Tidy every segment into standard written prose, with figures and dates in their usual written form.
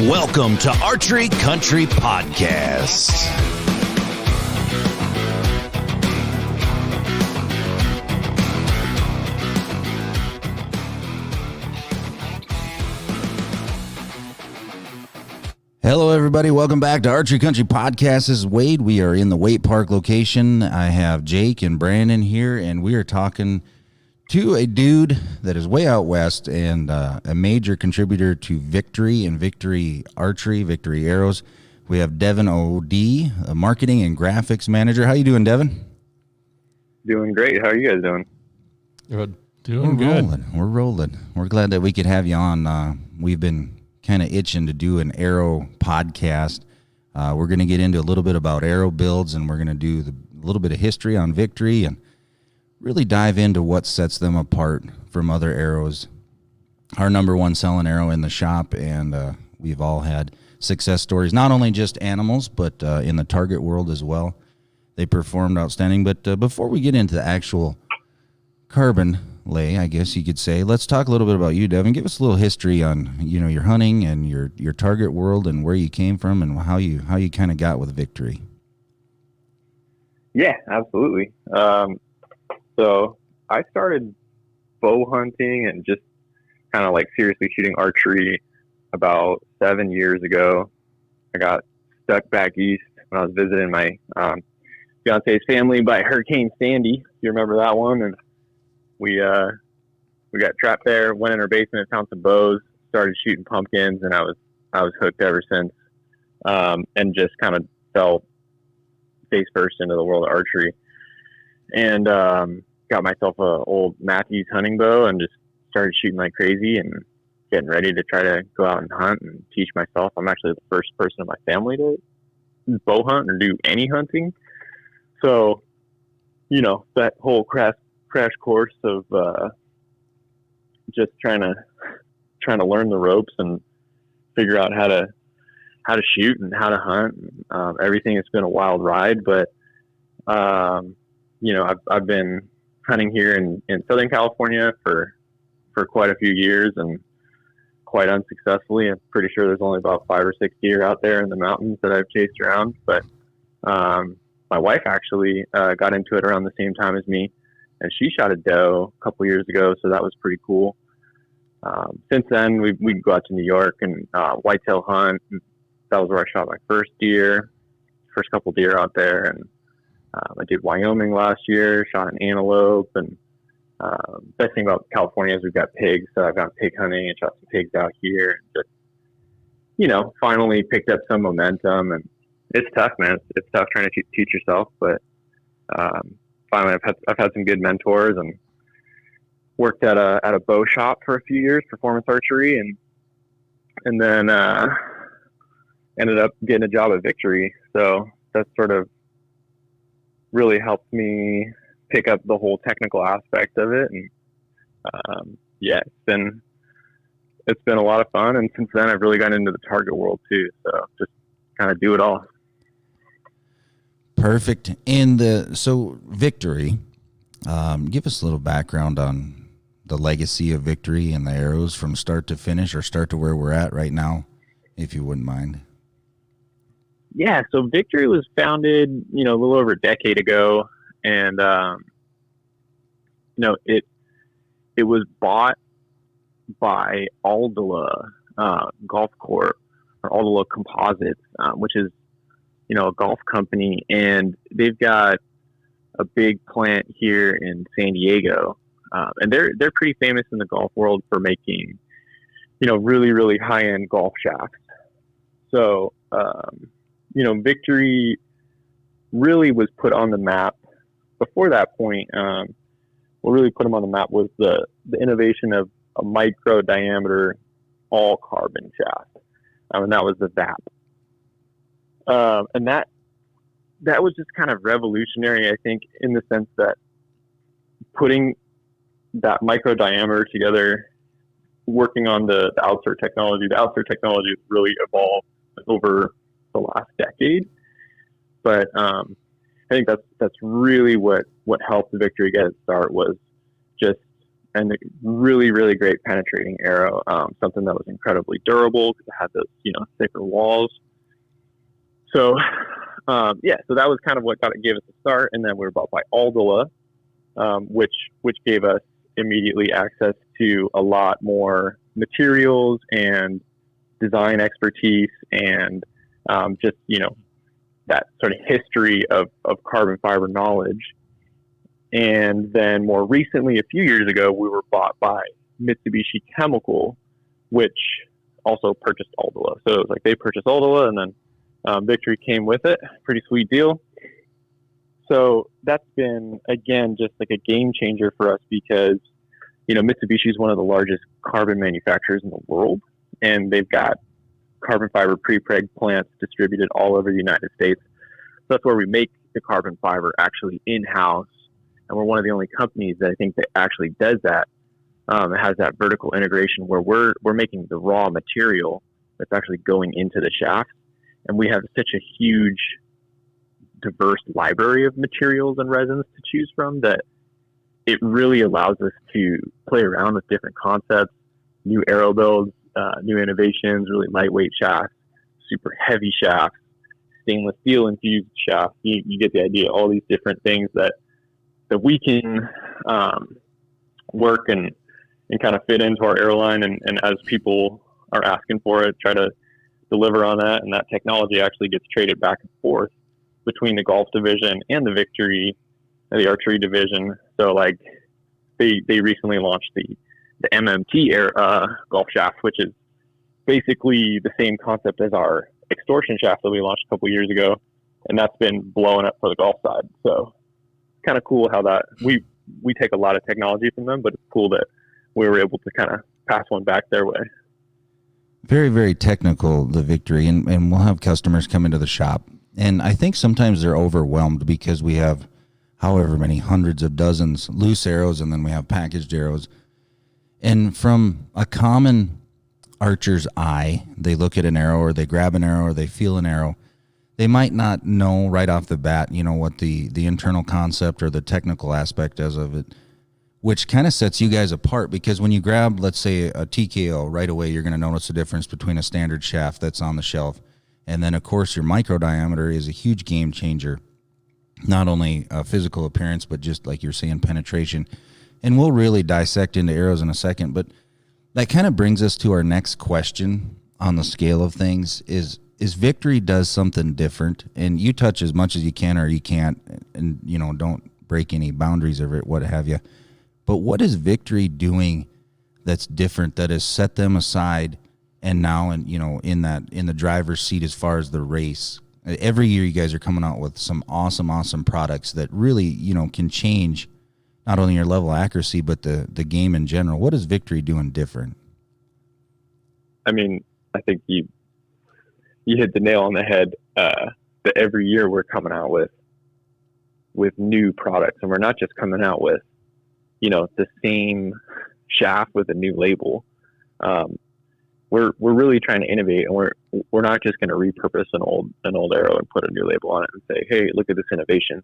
Welcome to Archery Country Podcast. Hello, everybody. Welcome back to Archery Country Podcast. This is Wade. We are in the Waite Park location. I have Jake and Brandon here, and we are talking to a dude that is way out west and a major contributor to Victory and Victory Archery, Victory Arrows. We have Devin O'dea, a marketing and graphics manager. How you doing, Devin? Doing great. How are you guys doing? Good. We're rolling. We're rolling. We're glad that we could have you on. We've been kind of itching to do an arrow podcast. We're going to get into a little bit about arrow builds, and we're going to do a little bit of history on Victory and really dive into what sets them apart from other arrows. Our number one selling arrow in the shop, and we've all had success stories, not only just animals, but in the target world as well. They performed outstanding. But before we get into the actual carbon lay, I guess you could say, let's talk a little bit about you, Devin. Give us a little history on, your hunting and your target world and where you came from and how you kind of got with Victory. Yeah, absolutely. So I started bow hunting and just kind of like seriously shooting archery about 7 years ago. I got stuck back east when I was visiting my fiance's family by Hurricane Sandy. If you remember that one? And we got trapped there, went in our basement and found some bows, started shooting pumpkins, and I was hooked ever since. And just kind of fell face first into the world of archery. And got myself a old Matthews hunting bow and just started shooting like crazy and getting ready to try to go out and hunt and teach myself. I'm actually the first person in my family to bow hunt or do any hunting. So, that whole crash course of just trying to learn the ropes and figure out how to shoot and how to hunt. Everything has been a wild ride, but I've been hunting here in Southern California for quite a few years and quite unsuccessfully. I'm pretty sure there's only about 5 or 6 deer out there in the mountains that I've chased around. But my wife actually got into it around the same time as me, and she shot a doe a couple years ago, so that was pretty cool. Since then, we go out to New York and whitetail hunt. That was where I shot my first couple deer out there, and I did Wyoming last year, shot an antelope, and best thing about California is we've got pigs, so I've gone pig hunting and shot some pigs out here. And just, finally picked up some momentum, and it's tough, man. It's tough trying to teach yourself, but finally I've had some good mentors and worked at a bow shop for a few years, performance archery, and then ended up getting a job at Victory. So that's sort of really helped me pick up the whole technical aspect of it. And it's been a lot of fun. And since then I've really gotten into the target world too. So just kind of do it all. Perfect. So Victory, give us a little background on the legacy of Victory and the arrows from start to finish, or start to where we're at right now, if you wouldn't mind. Yeah, so Victory was founded, a little over a decade ago, and it was bought by Aldala Golf Corp, or Aldala Composites, which is a golf company, and they've got a big plant here in San Diego, and they're pretty famous in the golf world for making really, really high end golf shafts. So Victory really was put on the map before that point. What really put them on the map was the innovation of a micro diameter all carbon shaft, and that was the VAP. And that was just kind of revolutionary, I think, in the sense that putting that micro diameter together, working on the outsert technology. The outsert technology has really evolved over the last decade, but I think that's really what helped Victory get its start, was just and a really, really great penetrating arrow. Something that was incredibly durable because it had those, thicker walls. So, so that was kind of what gave us a start. And then we were bought by Aldila, which gave us immediately access to a lot more materials and design expertise and just, that sort of history of carbon fiber knowledge. And then more recently, a few years ago, we were bought by Mitsubishi Chemical, which also purchased Aldila. So it was like they purchased Aldila, and then Victory came with it. Pretty sweet deal. So that's been, again, just like a game changer for us because, Mitsubishi is one of the largest carbon manufacturers in the world, and they've got carbon fiber pre-preg plants distributed all over the United States. So that's where we make the carbon fiber actually in-house. And we're one of the only companies that I think that actually does that. It has that vertical integration where we're making the raw material that's actually going into the shaft. And we have such a huge, diverse library of materials and resins to choose from that it really allows us to play around with different concepts, new arrow builds, new innovations, really lightweight shafts, super heavy shafts, stainless steel infused shafts. You get the idea. All these different things that we can work and kind of fit into our airline, and as people are asking for it, try to deliver on that. And that technology actually gets traded back and forth between the golf division and the the archery division. So like they recently launched the MMT golf shaft, which is basically the same concept as our extortion shaft that we launched a couple years ago, and that's been blowing up for the golf side. So kind of cool how that we take a lot of technology from them, but it's cool that we were able to kind of pass one back their way. Very, very technical, the Victory, and we'll have customers come into the shop, and I think sometimes they're overwhelmed because we have however many hundreds of dozens loose arrows, and then we have packaged arrows. And from a common archer's eye, they look at an arrow or they grab an arrow or they feel an arrow. They might not know right off the bat, what the internal concept or the technical aspect is of it, which kind of sets you guys apart because when you grab, let's say, a TKO, right away you're going to notice the difference between a standard shaft that's on the shelf. And then, of course, your micro diameter is a huge game changer, not only physical appearance, but just like you're saying, penetration. And we'll really dissect into arrows in a second, but that kind of brings us to our next question on the scale of things is Victory does something different, and you touch as much as you can or you can't, and don't break any boundaries of it, what have you. But what is Victory doing that's different that has set them aside and now in the driver's seat as far as the race? Every year you guys are coming out with some awesome products that really, can change not only your level of accuracy, but the game in general. What is Victory doing different? I mean, I think you hit the nail on the head. That every year we're coming out with new products, and we're not just coming out with, the same shaft with a new label. We're really trying to innovate, and we're not just going to repurpose an old arrow and put a new label on it and say, hey, look at this innovation.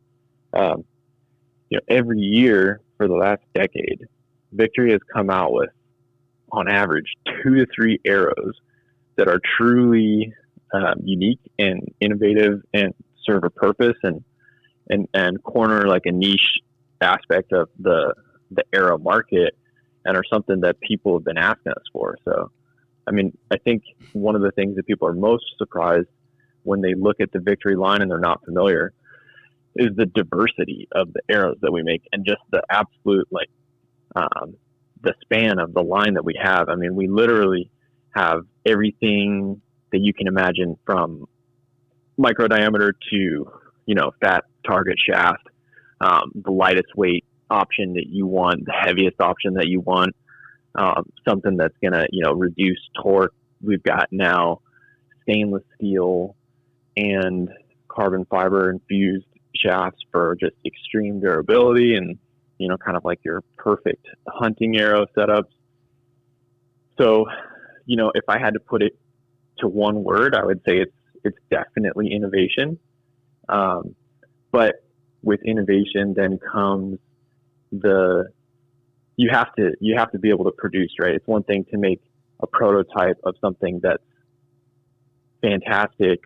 Every year for the last decade, Victory has come out with, on average, 2 to 3 arrows that are truly unique and innovative and serve a purpose and corner like a niche aspect of the arrow market and are something that people have been asking us for. So, I mean, I think one of the things that people are most surprised when they look at the Victory line and they're not familiar is the diversity of the arrows that we make and just the absolute, the span of the line that we have. I mean, we literally have everything that you can imagine from micro diameter to, fat target shaft, the lightest weight option that you want, the heaviest option that you want, something that's going to, reduce torque. We've got now stainless steel and carbon fiber infused shafts for just extreme durability and, kind of like your perfect hunting arrow setups. So, if I had to put it to one word, I would say it's definitely innovation. But with innovation then comes the you have to be able to produce, right? It's one thing to make a prototype of something that's fantastic,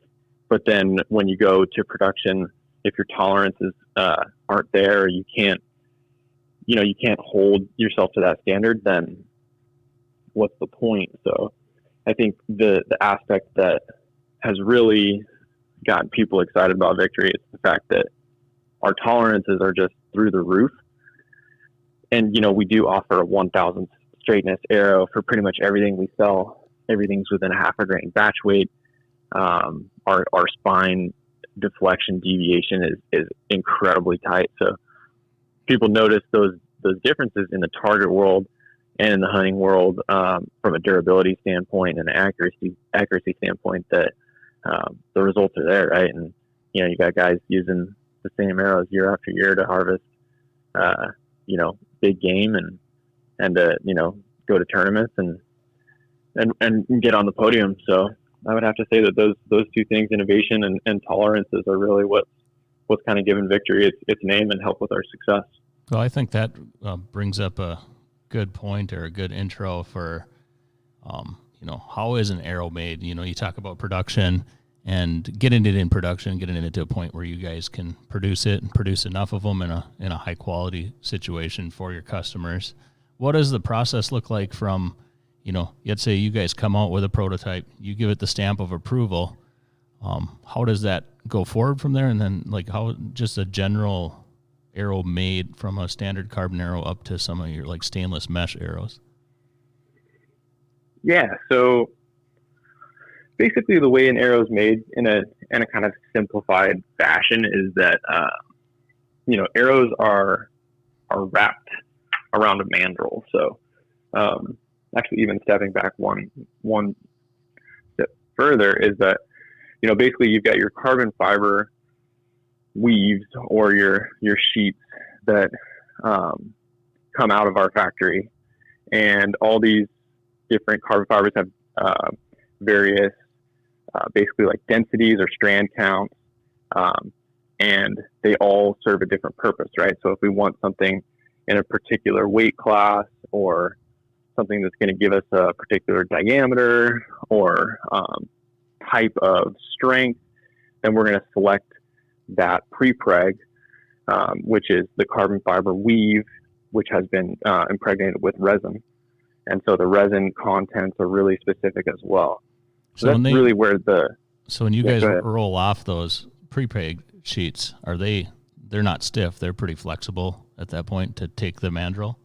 but then when you go to production, if your tolerances aren't there, or you can't hold yourself to that standard, then what's the point? So I think the aspect that has really gotten people excited about Victory is the fact that our tolerances are just through the roof. And, we do offer a 1,000 straightness arrow for pretty much everything we sell. Everything's within a half a grain batch weight. Our spine deflection deviation is incredibly tight. So people notice those differences in the target world and in the hunting world, from a durability standpoint and an accuracy standpoint, that the results are there, right? And you got guys using the same arrows year after year to harvest big game and go to tournaments and get on the podium. So I would have to say that those two things, innovation and tolerances, are really what's kind of given Victory its name and help with our success. Well, I think that brings up a good point, or a good intro for, how is an arrow made? You talk about production and getting it in production, getting it to a point where you guys can produce it and produce enough of them in a high quality situation for your customers. What does the process look like from, let's say you guys come out with a prototype, you give it the stamp of approval. How does that go forward from there? And then how just a general arrow made from a standard carbon arrow up to some of your stainless mesh arrows? Yeah. So basically the way an arrow is made in a kind of simplified fashion is that, arrows are wrapped around a mandrel. So, actually even stepping back one step further is that, basically you've got your carbon fiber weaves or your sheets that come out of our factory, and all these different carbon fibers have various basically densities or strand counts, and they all serve a different purpose, right? So if we want something in a particular weight class, or something that's going to give us a particular diameter or type of strength, then we're going to select that pre-preg, which is the carbon fiber weave, which has been impregnated with resin. And so the resin contents are really specific as well. So that's really where So when you guys roll off those pre-preg sheets, they're not stiff, they're pretty flexible at that point to take the mandrel?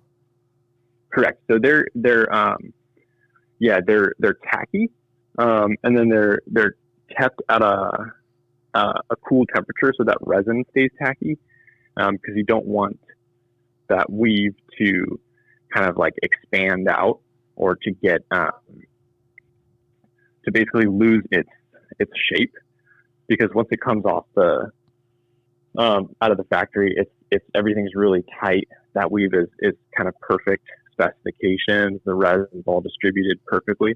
Correct. So they're tacky, and then they're kept at a cool temperature so that resin stays tacky, because you don't want that weave to kind of expand out, or to get to basically lose its shape, because once it comes off the out of the factory, it's everything's really tight. That weave is kind of perfect specifications. The resin is all distributed perfectly.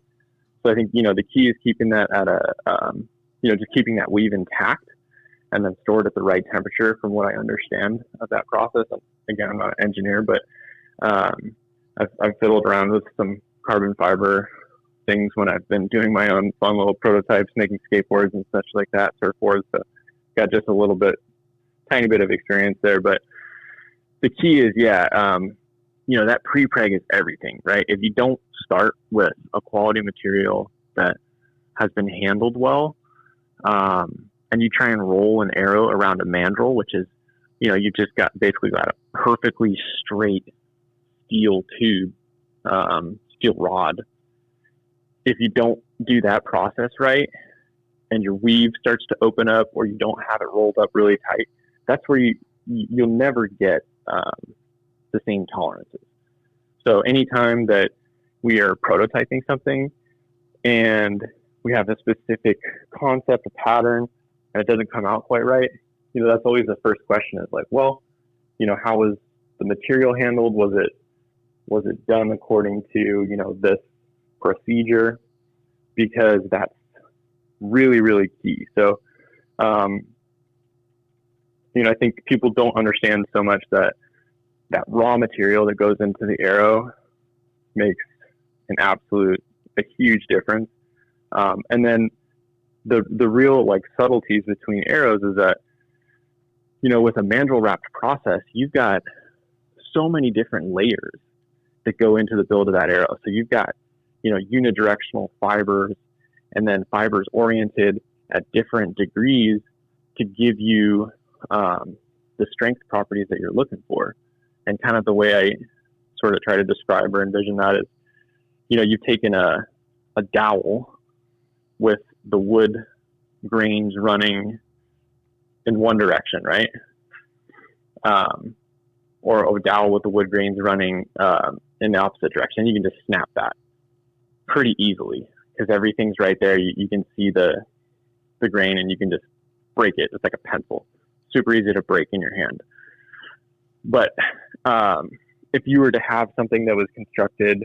So I think the key is keeping that at just keeping that weave intact, and then stored at the right temperature, from what I understand of that process. And again, I'm not an engineer, but I've fiddled around with some carbon fiber things when I've been doing my own fun little prototypes, making skateboards and such like that, surfboards. So got just a tiny bit of experience there. But the key is, that pre-preg is everything, right? If you don't start with a quality material that has been handled well, and you try and roll an arrow around a mandrel, which is, you've just basically got a perfectly straight steel tube, steel rod. If you don't do that process right, and your weave starts to open up, or you don't have it rolled up really tight, that's where you'll never get the same tolerances. So anytime that we are prototyping something and we have a specific concept, a pattern, and it doesn't come out quite right, that's always the first question, is how was the material handled? Was it done according to, this procedure? Because that's really, really key. So, I think people don't understand so much that, that raw material that goes into the arrow makes a huge difference. And then the real like subtleties between arrows is that, with a mandrel wrapped process, you've got so many different layers that go into the build of that arrow. So you've got, unidirectional fibers, and then fibers oriented at different degrees to give you the strength properties that you're looking for. And kind of the way I sort of try to describe or envision that is, you've taken a dowel with the wood grains running in one direction, right? Or a dowel with the wood grains running in the opposite direction. You can just snap that pretty easily because everything's right there. You can see the grain and you can just break it. It's like a pencil. Super easy to break in your hand. But if you were to have something that was constructed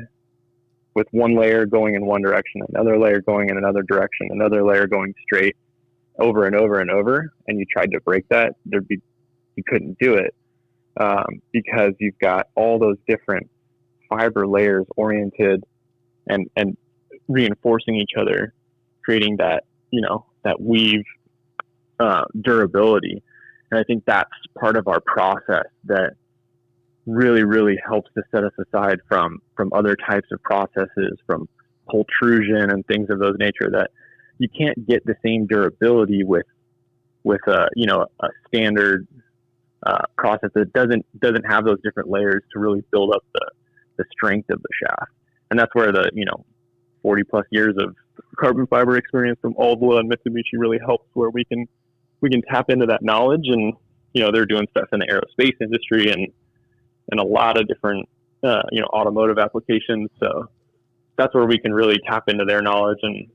with one layer going in one direction, another layer going in another direction, another layer going straight over and over and over, and you tried to break that, you couldn't do it because you've got all those different fiber layers oriented and reinforcing each other, creating that, that weave durability. And I think that's part of our process that really, really helps to set us aside from other types of processes, from pultrusion and things of those nature, that you can't get the same durability with a standard process that doesn't have those different layers to really build up the strength of the shaft. And that's where the 40 plus years of carbon fiber experience from Aldwa and Mitsubishi really helps, where we can tap into that knowledge. And they're doing stuff in the aerospace industry and a lot of different automotive applications. So that's where we can really tap into their knowledge and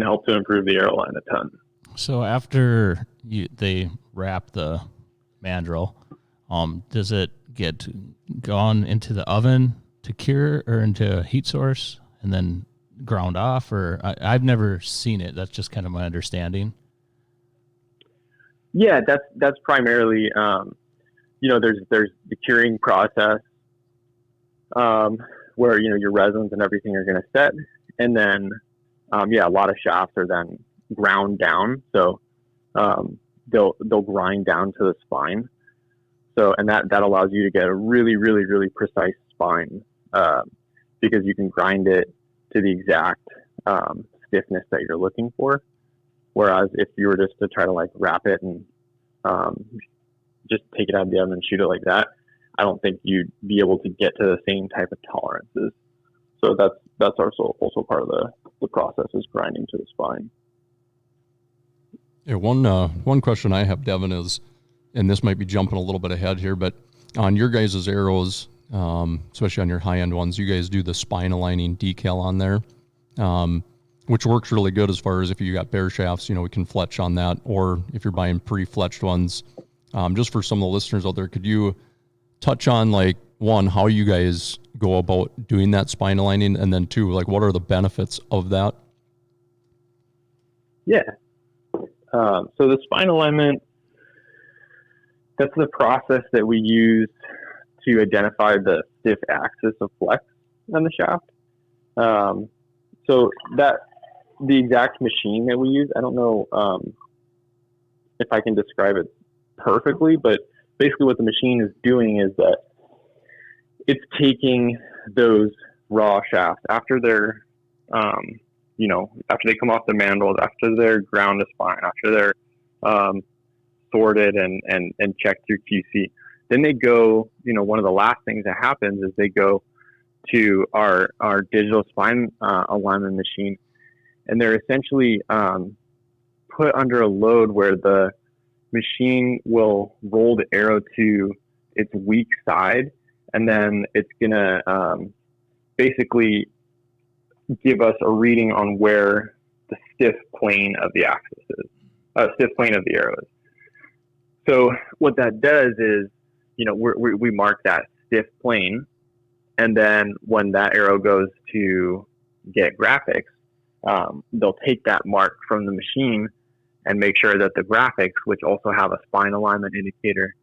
help to improve the arrow line a ton. So after they wrap the mandrel, does it get gone into the oven to cure or into a heat source and then ground off? Or I've never seen it. That's just kind of my understanding. Yeah, that's primarily, there's the curing process where, your resins and everything are going to set. And then, a lot of shafts are then ground down. So they'll grind down to the spine. So, and that allows you to get a really, really, really precise spine because you can grind it to the exact stiffness that you're looking for. Whereas if you were just to try to like wrap it and just take it out of the oven and shoot it like that, I don't think you'd be able to get to the same type of tolerances. So that's also part of the process, is grinding to the spine. Yeah, one question I have, Devin, is, and this might be jumping a little bit ahead here, but on your guys' arrows, especially on your high-end ones, you guys do the spine aligning decal on there, which works really good as far as if you got bare shafts, we can fletch on that, or if you're buying pre-fletched ones. Just for some of the listeners out there, could you touch on, like, one, how you guys go about doing that spine aligning, and then two, like, what are the benefits of that? Yeah. So the spine alignment, that's the process that we use to identify the stiff axis of flex on the shaft. So that the exact machine that we use, I don't know if I can describe it perfectly, but basically what the machine is doing is that it's taking those raw shafts after they're, after they come off the mandrels, after they're ground to spine, after they're sorted and checked through QC. Then they go, one of the last things that happens is they go to our digital spine alignment machine, and they're essentially put under a load where the machine will roll the arrow to its weak side, and then it's gonna basically give us a reading on where the stiff plane of the axis is, stiff plane of the arrow is. So what that does is, we mark that stiff plane, and then when that arrow goes to get graphics, they'll take that mark from the machine and make sure that the graphics, which also have a spine alignment indicator,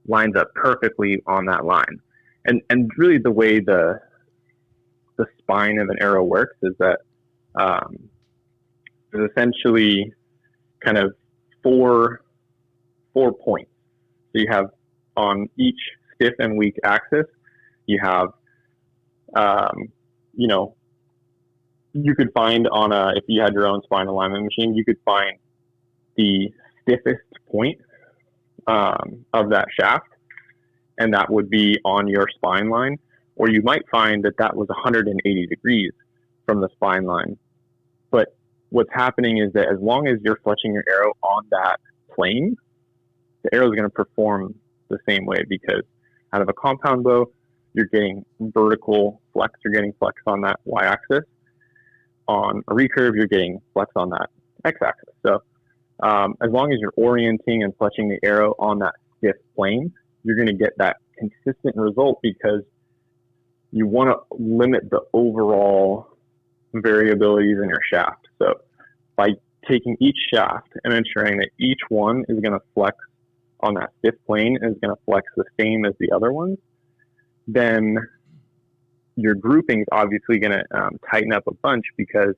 lines up perfectly on that line. and really the way the spine of an arrow works is that there's essentially kind of four points. So you have on each stiff and weak axis, you have, you could find if you had your own spine alignment machine, you could find the stiffest point of that shaft, and that would be on your spine line, or you might find that was 180 degrees from the spine line. But what's happening is that as long as you're fletching your arrow on that plane, the arrow is going to perform the same way, because out of a compound bow, you're getting vertical flex, you're getting flex on that y-axis. On a recurve, you're getting flex on that x-axis. So as long as you're orienting and fletching the arrow on that stiff plane, you're going to get that consistent result, because you want to limit the overall variabilities in your shaft. So by taking each shaft and ensuring that each one is going to flex on that stiff plane and is going to flex the same as the other ones, then your grouping is obviously going to tighten up a bunch, because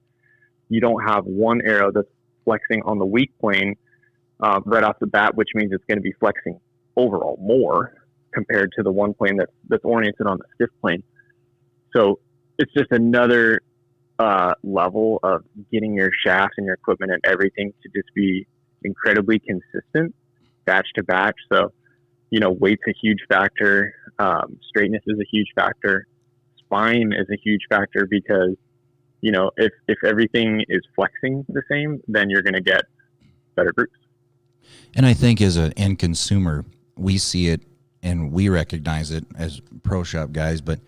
you don't have one arrow that's flexing on the weak plane right off the bat, which means it's going to be flexing overall more compared to the one plane that's oriented on the stiff plane. So it's just another level of getting your shafts and your equipment and everything to just be incredibly consistent batch to batch. So, weight's a huge factor. Straightness is a huge factor. Spine is a huge factor, because, if everything is flexing the same, then you're going to get better groups. And I think as an end consumer, we see it and we recognize it as pro shop guys. But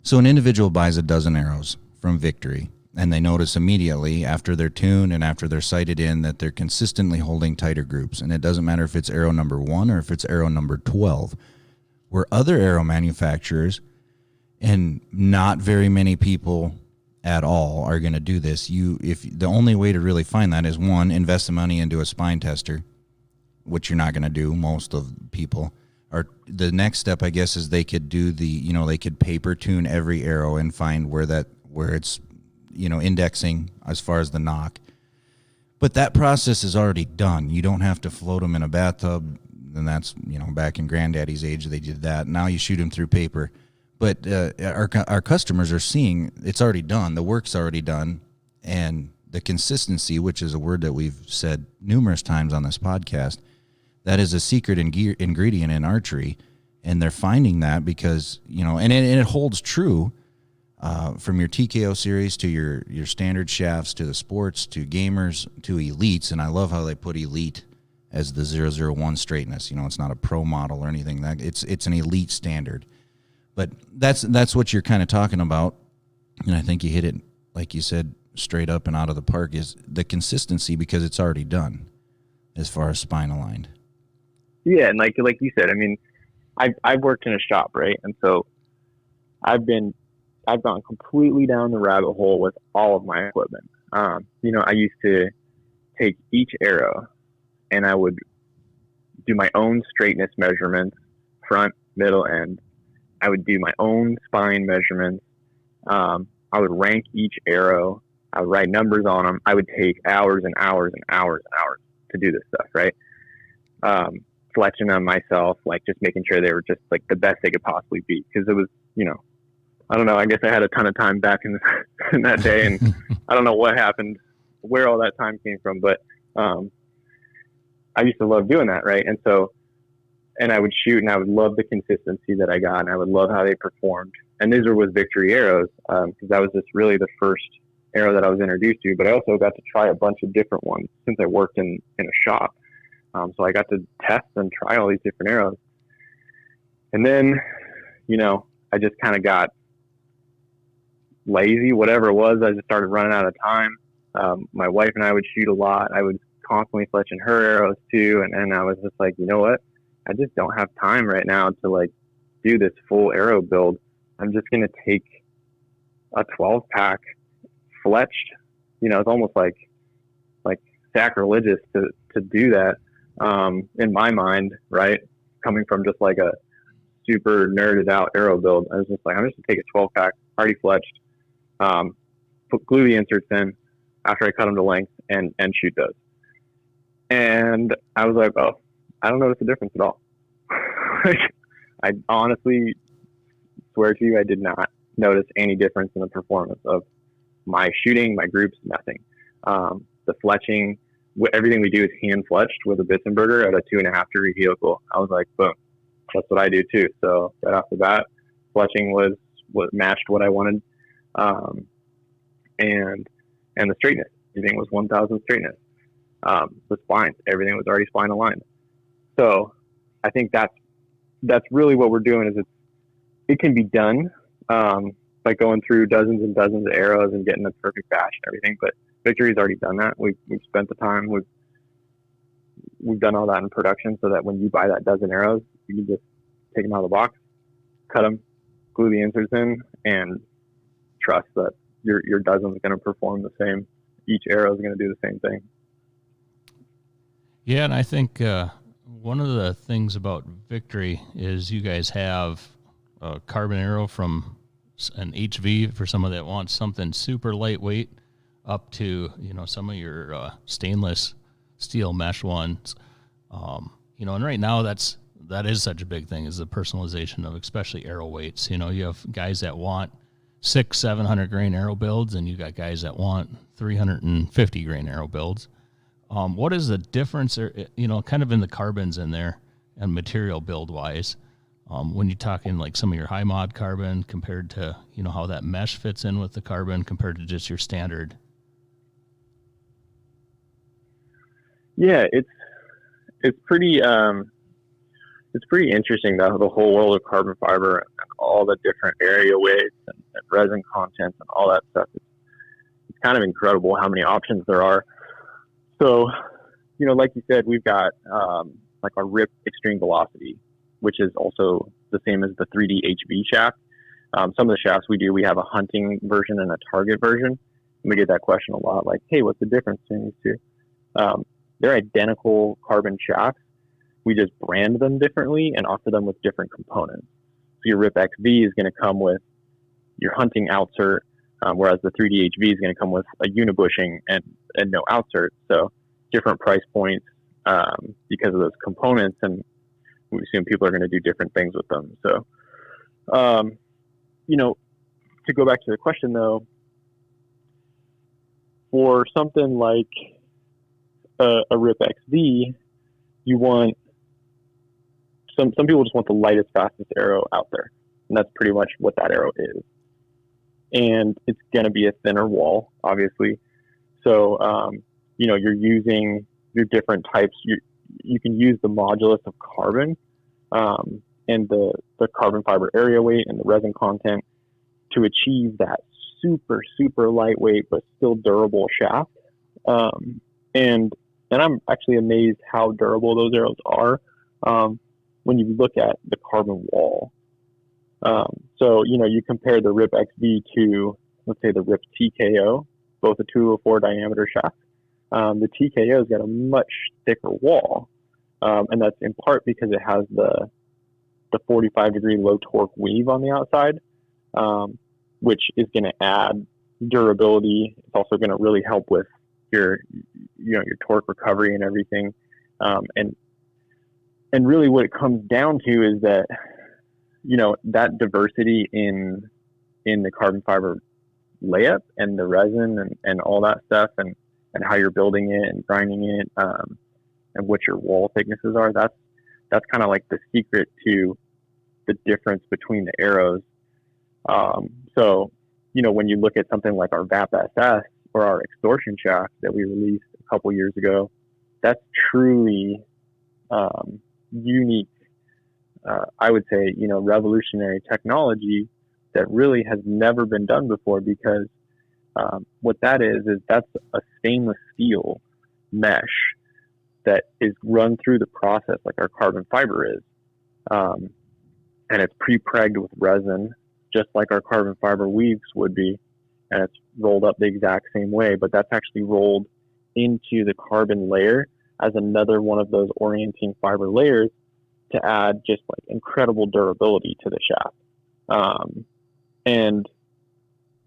so an individual buys a dozen arrows from Victory, and they notice immediately after they're tuned and after they're sighted in that they're consistently holding tighter groups. And it doesn't matter if it's arrow number 1 or if it's arrow number 12. Where other arrow manufacturers, and not very many people at all are going to do this. If the only way to really find that is, one, invest the money into a spine tester, which you're not going to do, most of people. Or the next step, I guess, is they could do they could paper tune every arrow and find where it's, indexing as far as the knock. But that process is already done. You don't have to float them in a bathtub, and that's, back in Granddaddy's age, they did that. Now you shoot them through paper. But our customers are seeing it's already done. The work's already done. And the consistency, which is a word that we've said numerous times on this podcast, that is a secret ingredient in archery. And they're finding that because, and it holds true from your TKO series to your standard shafts to the sports to gamers to elites. And I love how they put elite as the 001 straightness. It's not a pro model or anything. It's an elite standard. But that's what you're kind of talking about, and I think you hit it, like you said, straight up and out of the park, is the consistency, because it's already done as far as spine aligned. Yeah, and like you said, I mean, I've worked in a shop, right? And so I've gone completely down the rabbit hole with all of my equipment. I used to take each arrow and I would do my own straightness measurements, front, middle, end. I would do my own spine measurements. I would rank each arrow. I would write numbers on them. I would take hours and hours and hours and hours to do this stuff, right? Fletching them myself, like just making sure they were just like the best they could possibly be. Because it was, I don't know, I guess I had a ton of time back in that day, and I don't know what happened, where all that time came from, but I used to love doing that, right? And I would shoot, and I would love the consistency that I got, and I would love how they performed. And these were with Victory arrows, because that was just really the first arrow that I was introduced to. But I also got to try a bunch of different ones since I worked in a shop. So I got to test and try all these different arrows. And then, I just kind of got lazy, whatever it was. I just started running out of time. My wife and I would shoot a lot. I would constantly fletching her arrows too. And I was just like, you know what? I just don't have time right now to like do this full arrow build. I'm just going to take a 12 pack fletched. It's almost like sacrilegious to do that in my mind, right? Coming from just like a super nerded out arrow build. I was just like, I'm just gonna take a 12 pack, already fletched, glue the inserts in after I cut them to length and shoot those. And I was like, oh, I don't notice a difference at all. I honestly swear to you, I did not notice any difference in the performance of my shooting, my groups, nothing. The fletching, everything we do is hand fletched with a Bitzenberger at a 2.5 degree helical. I was like, boom, that's what I do too. So right off the bat, fletching was matched what I wanted. And the straightness, everything was 1000 straightness. The spines, everything was already spine aligned. So I think that's really what we're doing is it can be done by going through dozens and dozens of arrows and getting the perfect batch and everything. But Victory's already done that. We've spent the time. We've done all that in production so that when you buy that dozen arrows, you can just take them out of the box, cut them, glue the inserts in, and trust that your dozen is going to perform the same. Each arrow is going to do the same thing. Yeah, and I think one of the things about Victory is you guys have a carbon arrow from an HV for someone that wants something super lightweight up to, some of your stainless steel mesh ones. And right now that is such a big thing is the personalization of especially arrow weights. You have guys that want 600-700 grain arrow builds, and you got guys that want 350 grain arrow builds. What is the difference, kind of in the carbons in there and material build wise, when you're talking like some of your high mod carbon compared to, how that mesh fits in with the carbon compared to just your standard? Yeah, it's pretty interesting, the whole world of carbon fiber and all the different area weights and resin content and all that stuff. It's kind of incredible how many options there are. So, like you said, we've got like our RIP Extreme Velocity, which is also the same as the 3D HV shaft. Some of the shafts we have a hunting version and a target version. And we get that question a lot, like, hey, what's the difference between these two? They're identical carbon shafts. We just brand them differently and offer them with different components. So your RIP XV is going to come with your hunting outsert, whereas the 3D HV is going to come with a unibushing and no outsert. So different price points because of those components, and we assume people are going to do different things with them. So, to go back to the question though, for something like a RIP XV, you want some people just want the lightest, fastest arrow out there, and that's pretty much what that arrow is. And it's going to be a thinner wall, obviously. So, you're using your different types. You can use the modulus of carbon and the carbon fiber area weight and the resin content to achieve that super, super lightweight but still durable shaft. And I'm actually amazed how durable those arrows are when you look at the carbon wall. So, you compare the RIP XV to, let's say, the RIP TKO, both a 204 diameter shaft. The TKO's got a much thicker wall, and that's in part because it has the 45 degree low torque weave on the outside, which is going to add durability. It's also going to really help with your torque recovery and everything. And really what it comes down to is that, that diversity in the carbon fiber layup and the resin and all that stuff and how you're building it and grinding it, and what your wall thicknesses are. That's kind of like the secret to the difference between the arrows. So, when you look at something like our VAP SS or our extortion shaft that we released a couple years ago, that's truly unique, I would say, revolutionary technology that really has never been done before, because what that is that's a stainless steel mesh that is run through the process like our carbon fiber is. And it's pre-pregged with resin, just like our carbon fiber weaves would be, and it's rolled up the exact same way, but that's actually rolled into the carbon layer as another one of those orienting fiber layers to add just like incredible durability to the shaft. And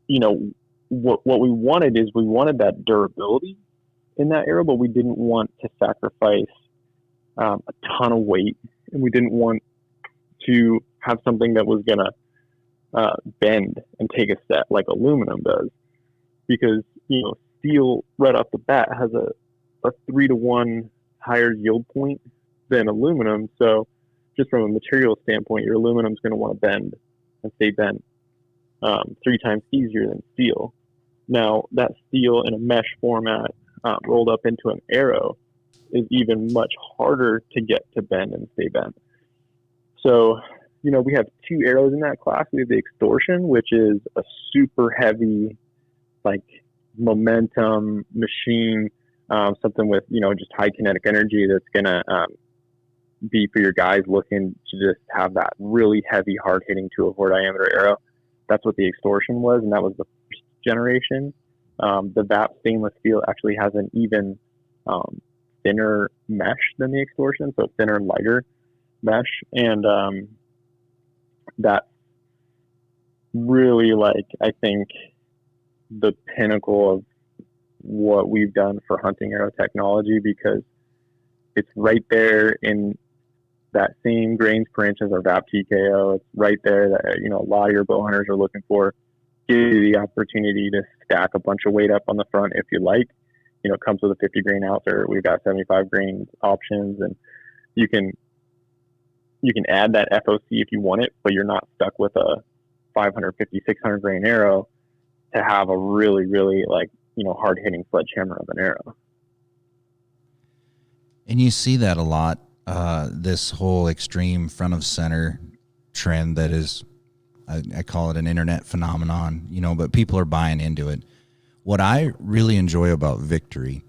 you know, what we wanted is we wanted that durability in that arrow, but we didn't want to sacrifice a ton of weight, and we didn't want to have something that was going to bend and take a set like aluminum does, because, you know, steel right off the bat has a 3-to-1 higher yield point than aluminum. So just from a material standpoint, your aluminum is going to want to bend and stay bent 3 times easier than steel. Now, that steel in a mesh format rolled up into an arrow is even much harder to get to bend and stay bent. So, you know, we have 2 arrows in that class. We have the Extortion, which is a super heavy, like, momentum machine, something with, you know, just high kinetic energy that's going to be for your guys looking to just have that really heavy, hard-hitting 204 diameter arrow. That's what the Extortion was, and that was the first generation. The VAP stainless steel actually has an even thinner mesh than the Extortion, so thinner, lighter mesh, and that's really, like, I think the pinnacle of what we've done for hunting arrow technology, because it's right there in that same grains per inch as our VAP TKO. It's right there that, you know, a lot of your bow hunters are looking for. Give you the opportunity to stack a bunch of weight up on the front if you like. You know, it comes with a 50 grain outer. We've got 75 grain options, and you can add that FOC if you want it, but you're not stuck with a 550, 600 grain arrow to have a really, really, like, you know, hard hitting sledgehammer of an arrow. And you see that a lot, this whole extreme front of center trend that is, I call it an internet phenomenon, you know, but people are buying into it. What I really enjoy about Victory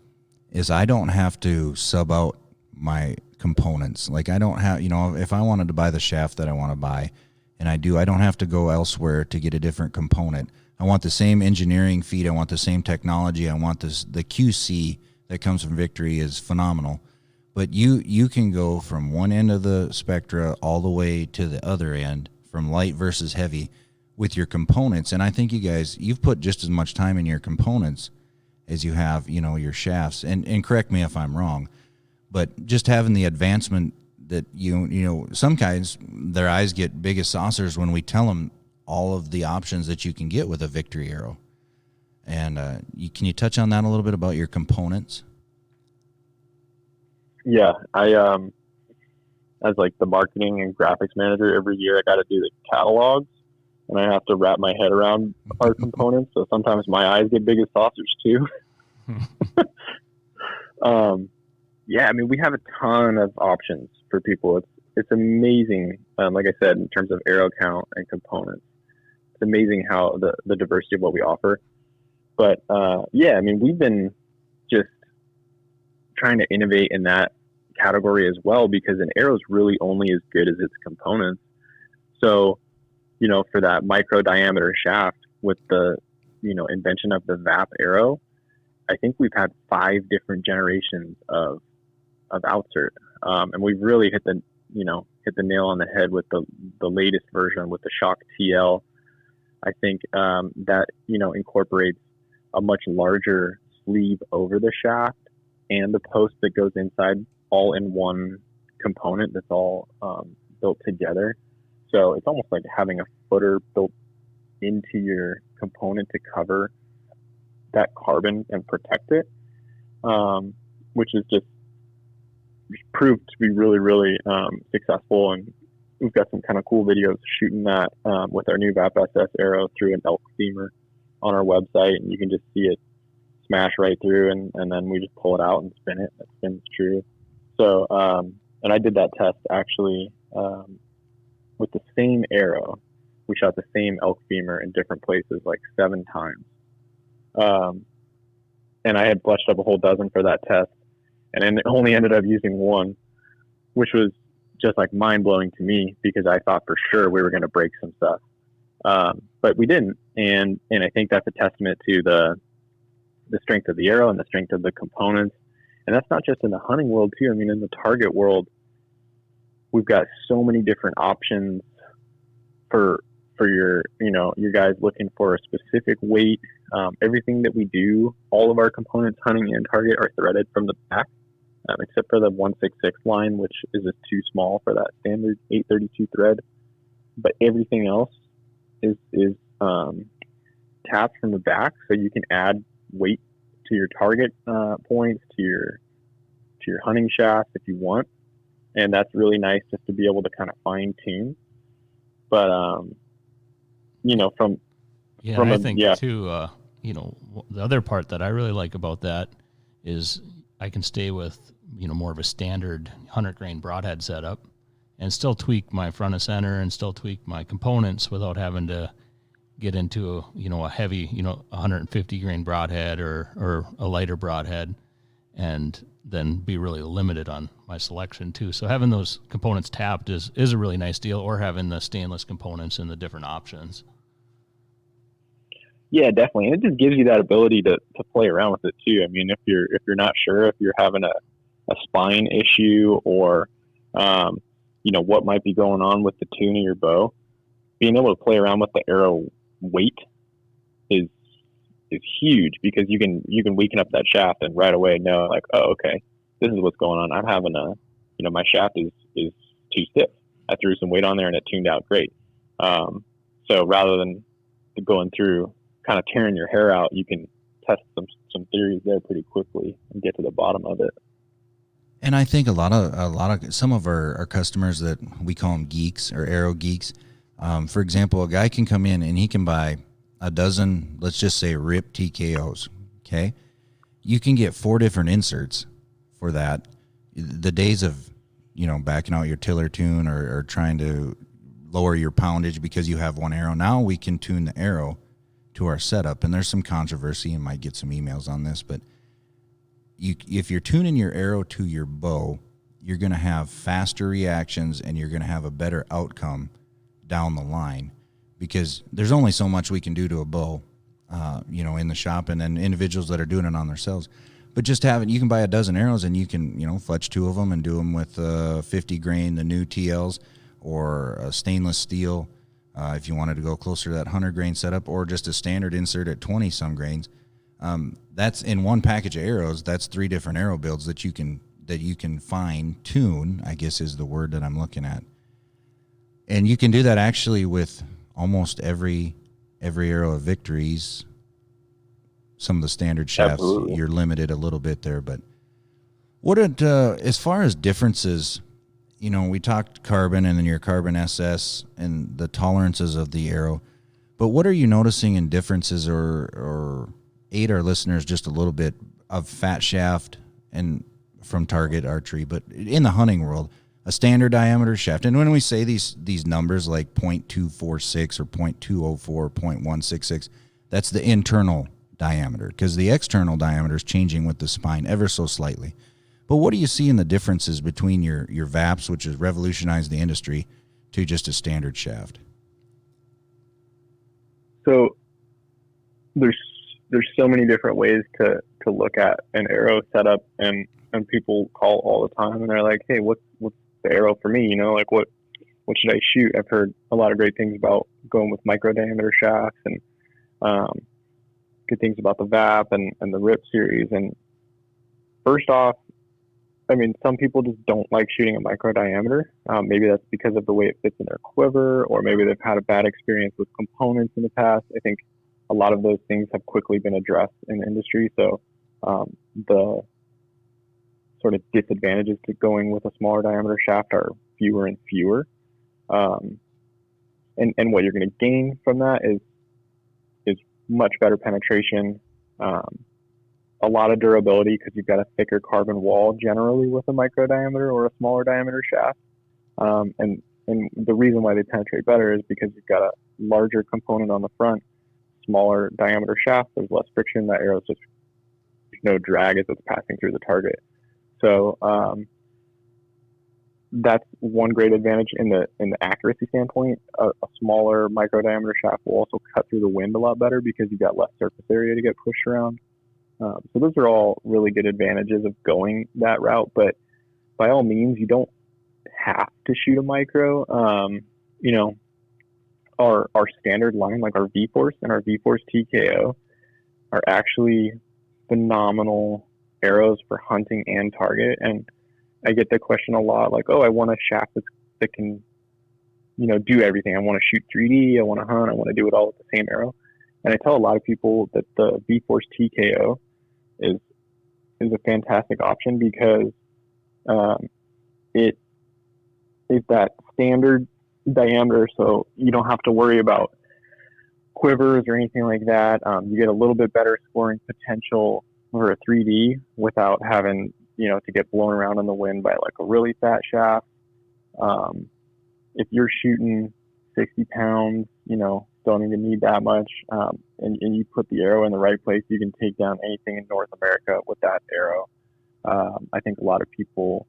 is I don't have to sub out my components. Like, I don't have, you know, if I wanted to buy the shaft that I want to buy, and I don't have to go elsewhere to get a different component. I want the same engineering feed. I want the same technology. I want the QC that comes from Victory is phenomenal. But you can go from one end of the spectra all the way to the other end, from light versus heavy, with your components. And I think you've put just as much time in your components as you have, you know, your shafts. And correct me if I'm wrong, but just having the advancement that you know, some guys, their eyes get big as saucers when we tell them all of the options that you can get with a Victory arrow. And can you touch on that a little bit about your components? Yeah, I as like the marketing and graphics manager, every year I got to do the catalogs, and I have to wrap my head around our components. So sometimes my eyes get big as saucers too. Yeah, I mean, we have a ton of options for people. It's amazing. Like I said, in terms of arrow count and components, it's amazing how the diversity of what we offer. But yeah, I mean, we've been just trying to innovate in that category as well, because an arrow is really only as good as its components. So, you know, for that micro diameter shaft with the, you know, invention of the VAP arrow, I think we've had 5 different generations of outsert, and we've really hit the nail on the head with the latest version with the Shock TL. I think that, you know, incorporates a much larger sleeve over the shaft and the post that goes inside, all in one component that's all built together. So it's almost like having a footer built into your component to cover that carbon and protect it, which is just proved to be really, really successful. And we've got some kind of cool videos shooting that with our new VAP SS arrow through an elk steamer on our website, and you can just see it smash right through, and then we just pull it out and spin it. It spins true. So, and I did that test actually with the same arrow. We shot the same elk femur in different places like 7 times. And I had fletched up a whole dozen for that test, and then only ended up using 1, which was just like mind blowing to me, because I thought for sure we were going to break some stuff. But we didn't. And I think that's a testament to the strength of the arrow and the strength of the components. And that's not just in the hunting world too. I mean, in the target world, we've got so many different options for your, your guys looking for a specific weight. Everything that we do, all of our components, hunting and target, are threaded from the back, except for the 166 line, which is just too small for that standard 832 thread. But everything else is tapped from the back, so you can add weight to your target points, to your hunting shaft if you want, and that's really nice just to be able to kind of fine tune. But I think too, the other part that I really like about that is I can stay with, more of a standard 100 grain broadhead setup and still tweak my front of center and still tweak my components without having to get into a heavy, 150 grain broadhead or a lighter broadhead, and then be really limited on my selection too. So having those components tapped is a really nice deal, or having the stainless components and the different options. Yeah, definitely. And it just gives you that ability to play around with it too. I mean, if you're not sure, if you're having a spine issue, or what might be going on with the tune of your bow, being able to play around with the arrow weight is huge, because you can weaken up that shaft and right away know, like, oh, okay, this is what's going on. I'm having my shaft is too stiff. I threw some weight on there and it tuned out great. So rather than going through kind of tearing your hair out, you can test some theories there pretty quickly and get to the bottom of it. And I think a lot of some of our customers, that we call them geeks or arrow geeks. For example, a guy can come in and he can buy a dozen, let's just say, RIP TKOs. Okay, you can get 4 different inserts for that. The days of backing out your tiller tune or trying to lower your poundage because you have one arrow. Now we can tune the arrow to our setup, and there's some controversy, and might get some emails on this, but if you're tuning your arrow to your bow, you're going to have faster reactions and you're going to have a better outcome down the line, because there's only so much we can do to a bow, in the shop, and then individuals that are doing it on themselves. But just you can buy a dozen arrows and you can, fletch 2 of them and do them with 50 grain, the new TLs, or a stainless steel, if you wanted to go closer to that 100 grain setup, or just a standard insert at 20 some grains. That's in one package of arrows. That's 3 different arrow builds that you can fine tune, I guess is the word that I'm looking at. And you can do that actually with almost every arrow of Victory's. Some of the standard shafts, absolutely, you're limited a little bit there. But as far as differences, we talked carbon and then your carbon SS and the tolerances of the arrow. But what are you noticing in differences, or aid our listeners just a little bit, of fat shaft and from target archery, but in the hunting world, a standard diameter shaft? And when we say these numbers like 0.246 or 0.204 or 0.166, that's the internal diameter, because the external diameter is changing with the spine ever so slightly. But what do you see in the differences between your VAPs, which has revolutionized the industry, to just a standard shaft? So there's so many different ways to look at an arrow setup, and people call all the time and they're like, hey, what's the arrow for me? Like what should I shoot? I've heard a lot of great things about going with micro diameter shafts, and good things about the VAP and the RIP series. And first off, I mean, some people just don't like shooting a micro diameter. Maybe that's because of the way it fits in their quiver, or maybe they've had a bad experience with components in the past. I think a lot of those things have quickly been addressed in the industry. So the sort of disadvantages to going with a smaller diameter shaft are fewer and fewer. And what you're going to gain from that is much better penetration, a lot of durability, because you've got a thicker carbon wall generally with a micro diameter or a smaller diameter shaft. And the reason why they penetrate better is because you've got a larger component on the front, smaller diameter shaft. There's less friction. That arrow's just no drag as it's passing through the target. So that's one great advantage in the accuracy standpoint. A smaller micro diameter shaft will also cut through the wind a lot better, because you've got less surface area to get pushed around. So those are all really good advantages of going that route. But by all means, have to shoot a micro. You know, our standard line, like our V-Force and our V-Force TKO, are actually phenomenal arrows for hunting and target. And I get the question a lot, like, oh, I want a shaft that can, you know, do everything. I want to shoot 3D. I want to hunt. I want to do it all with the same arrow. And I tell a lot of people that the V-Force TKO is a fantastic option because it is that standard diameter, so you don't have to worry about quivers or anything like that. You get a little bit better scoring potential for a 3D without having, you know, to get blown around in the wind by like a really fat shaft. If you're shooting 60 pounds, you know, don't even need that much, and you put the arrow in the right place, you can take down anything in North America with that arrow. I think a lot of people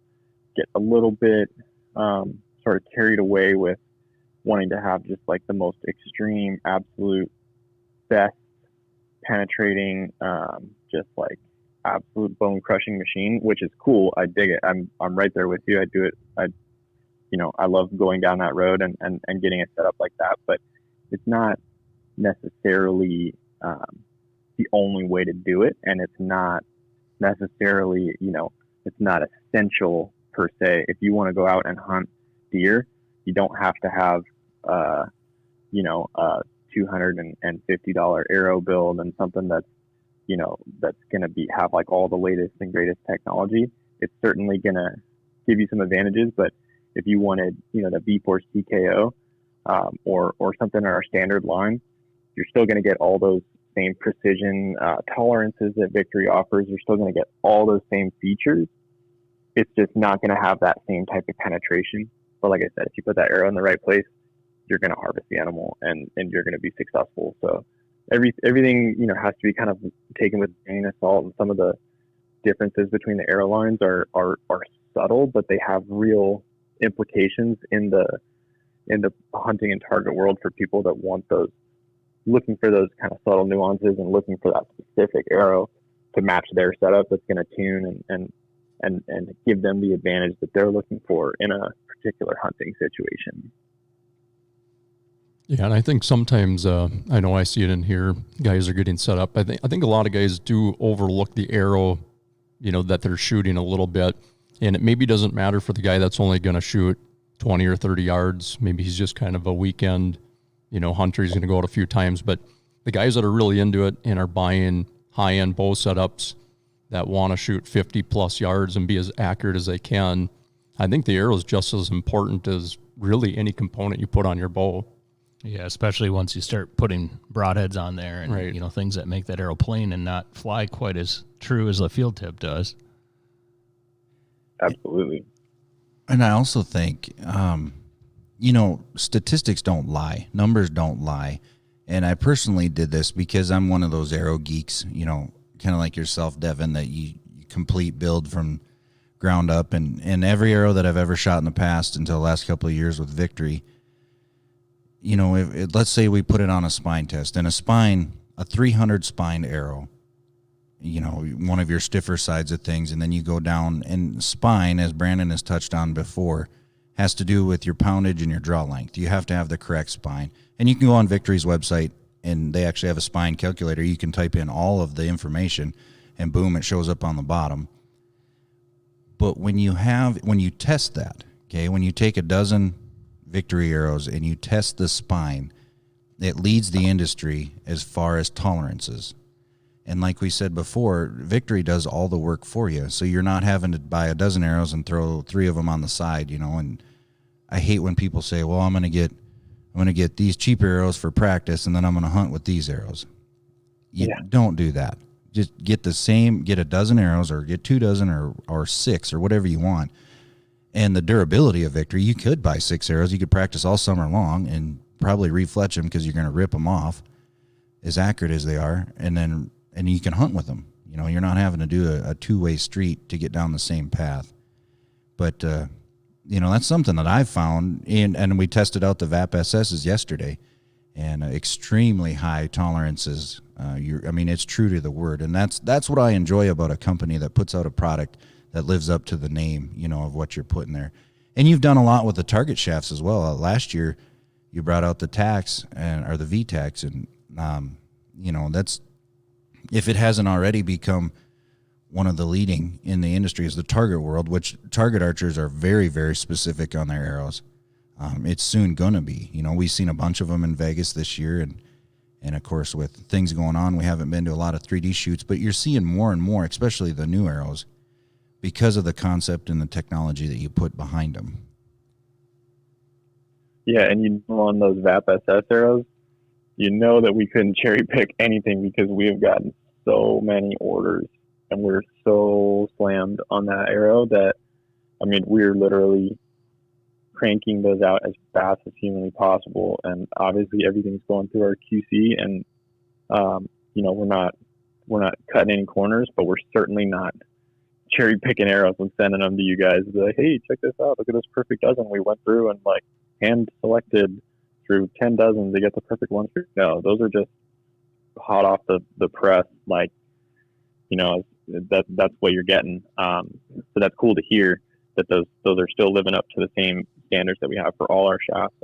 get a little bit sort of carried away with wanting to have just like the most extreme, absolute best penetrating, just like absolute bone crushing machine, which is cool. I dig it. I'm right there with you. I do it. I love going down that road and getting it set up like that, but it's not necessarily the only way to do it. And it's not necessarily, you know, it's not essential per se. If you want to go out and hunt deer, you don't have to have, you know, a $250 arrow build and something that's, you know, that's going to have like all the latest and greatest technology. It's certainly going to give you some advantages, but if you wanted, you know, the V-Force TKO, or something in our standard line, you're still going to get all those same precision tolerances that Victory offers. You're still going to get all those same features. It's just not going to have that same type of penetration. But like I said, if you put that arrow in the right place, you're going to harvest the animal and you're going to be successful. So everything, you know, has to be kind of taken with a grain of salt. And some of the differences between the arrow lines are subtle, but they have real implications in the hunting and target world for people that want those, looking for those kind of subtle nuances and looking for that specific arrow to match their setup that's going to tune and give them the advantage that they're looking for in a particular hunting situation. Yeah, and I think sometimes I know I see it in here. Guys are getting set up. I think a lot of guys do overlook the arrow, you know, that they're shooting a little bit, and it maybe doesn't matter for the guy that's only going to shoot 20 or 30 yards. Maybe he's just kind of a weekend, you know, hunter. He's going to go out a few times. But the guys that are really into it and are buying high-end bow setups that want to shoot 50 plus yards and be as accurate as they can, I think the arrow is just as important as really any component you put on your bow. Yeah, especially once you start putting broadheads on there and, right, you know, things that make that arrow plain and not fly quite as true as the field tip does. Absolutely. And I also think, you know, statistics don't lie. Numbers don't lie. And I personally did this because I'm one of those arrow geeks, you know, kind of like yourself, Devin, that you complete build from ground up. And every arrow that I've ever shot in the past until the last couple of years with Victory, you know, let's say we put it on a spine test. And a 300 spine arrow, you know, one of your stiffer sides of things, and then you go down, and spine, as Brandon has touched on before, has to do with your poundage and your draw length. You have to have the correct spine. And you can go on Victory's website, and they actually have a spine calculator. You can type in all of the information, and boom, it shows up on the bottom. But when you test that, okay, when you take a dozen Victory arrows and you test the spine, it leads the industry as far as tolerances. And like we said before, Victory does all the work for you. So you're not having to buy a dozen arrows and throw 3 of them on the side, you know. And I hate when people say, well, I'm going to get these cheap arrows for practice, and then I'm going to hunt with these arrows. Don't do that. Just get a dozen arrows, or get 2 dozen or 6 or whatever you want. And the durability of Victory, you could buy 6 arrows. You could practice all summer long and probably refletch them because you're going to rip them off as accurate as they are. And you can hunt with them. You know, you're not having to do a 2-way street to get down the same path. But, you know, that's something that I've found. And we tested out the VAP SS's yesterday, and extremely high tolerances. It's true to the word. And that's what I enjoy about a company that puts out a product that lives up to the name, you know, of what you're putting there. And you've done a lot with the target shafts as well. Last year, you brought out the tax or the V-tax, and that's, if it hasn't already become one of the leading in the industry, is the target world, which target archers are very, very specific on their arrows. It's soon gonna be. We've seen a bunch of them in Vegas this year, and of course with things going on, we haven't been to a lot of 3D shoots, but you're seeing more and more, especially the new arrows, because of the concept and the technology that you put behind them. Yeah, and on those VAP SS arrows, that we couldn't cherry pick anything because we have gotten so many orders and we're so slammed on that arrow that, we're literally cranking those out as fast as humanly possible. And obviously everything's going through our QC, and we're not cutting any corners, but we're certainly not cherry picking arrows and sending them to you guys. Be like, hey, check this out. Look at this perfect dozen. We went through and hand selected through 10 dozens to get the perfect one. No, those are just hot off the press. That's what you're getting. So that's cool to hear that those are still living up to the same standards that we have for all our shafts.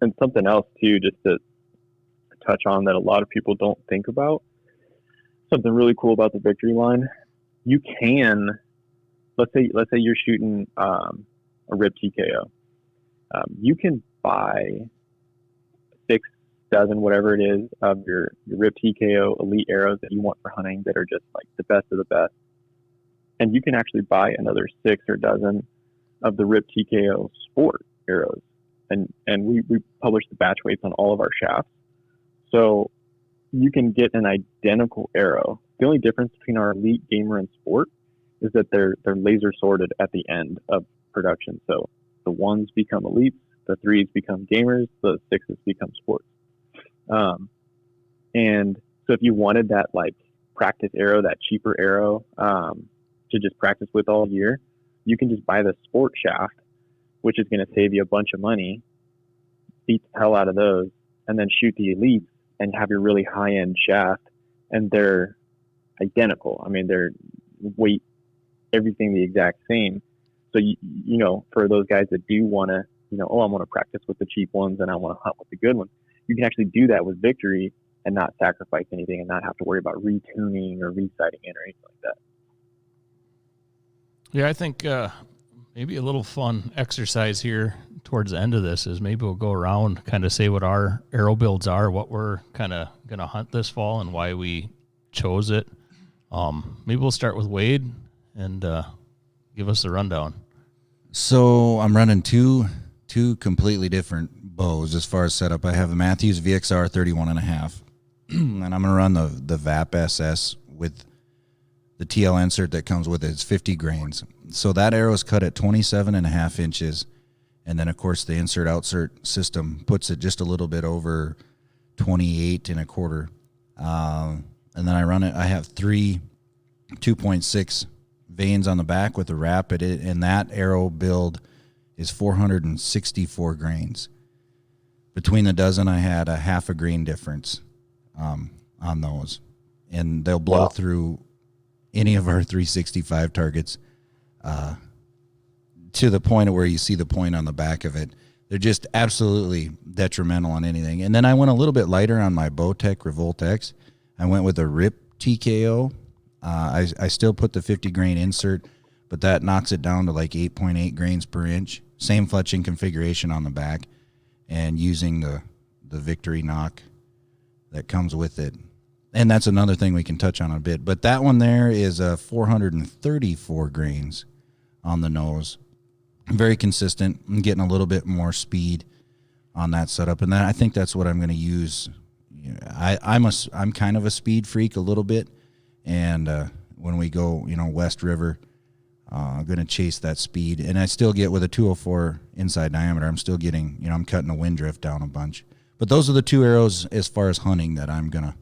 And something else too, just to touch on that a lot of people don't think about, something really cool about the Victory line. You can, let's say you're shooting a rib TKO. You can buy 6 dozen, whatever it is, of your rib TKO elite arrows that you want for hunting that are just the best of the best. And you can actually buy another 6 or dozen of the rib TKO sport arrows. And we publish the batch weights on all of our shafts. So you can get an identical arrow. The only difference between our elite, gamer, and sport is that they're laser sorted at the end of production. So the 1s become elites, the 3s become gamers, the 6s become sports. And so if you wanted that practice arrow, that cheaper arrow to just practice with all year, you can just buy the sport shaft, which is going to save you a bunch of money, beat the hell out of those, and then shoot the elites and have your really high-end shaft. And they're identical. They're weight, everything the exact same. So, for those guys that do want to, I want to practice with the cheap ones and I want to hunt with the good ones, you can actually do that with Victory and not sacrifice anything and not have to worry about retuning or resighting it or anything like that. Yeah, I think maybe a little fun exercise here towards the end of this is maybe we'll go around, kind of say what our arrow builds are, what we're kind of going to hunt this fall and why we chose it. Maybe we'll start with Wade and give us the rundown. So I'm running two completely different bows as far as setup. I have a Matthews VXR 31.5, and I'm going to run the VAP SS with the TL insert that comes with it. It's 50 grains. So that arrow is cut at 27.5 inches. And then, of course, the insert-outsert system puts it just a little bit over 28.25. And then I run it. I have 3 2.6 vanes on the back with a wrap at it, and that arrow build is 464 grains. Between the dozen, I had a half a grain difference on those. And they'll blow through any of our 365 targets to the point where you see the point on the back of it. They're just absolutely detrimental on anything. And then I went a little bit lighter on my Bowtech Revolt X. I went with a RIP TKO. I still put the 50 grain insert, but that knocks it down to 8.8 grains per inch. Same fletching configuration on the back, and using the Victory knock that comes with it. And that's another thing we can touch on a bit. But that one there is 434 grains on the nose. Very consistent. I'm getting a little bit more speed on that setup, and I think that's what I'm going to use. I'm kind of a speed freak a little bit, and when we go West River, I'm going to chase that speed, and I still get with a 204 inside diameter. I'm still getting I'm cutting the wind drift down a bunch. But those are the two arrows as far as hunting that I'm gonna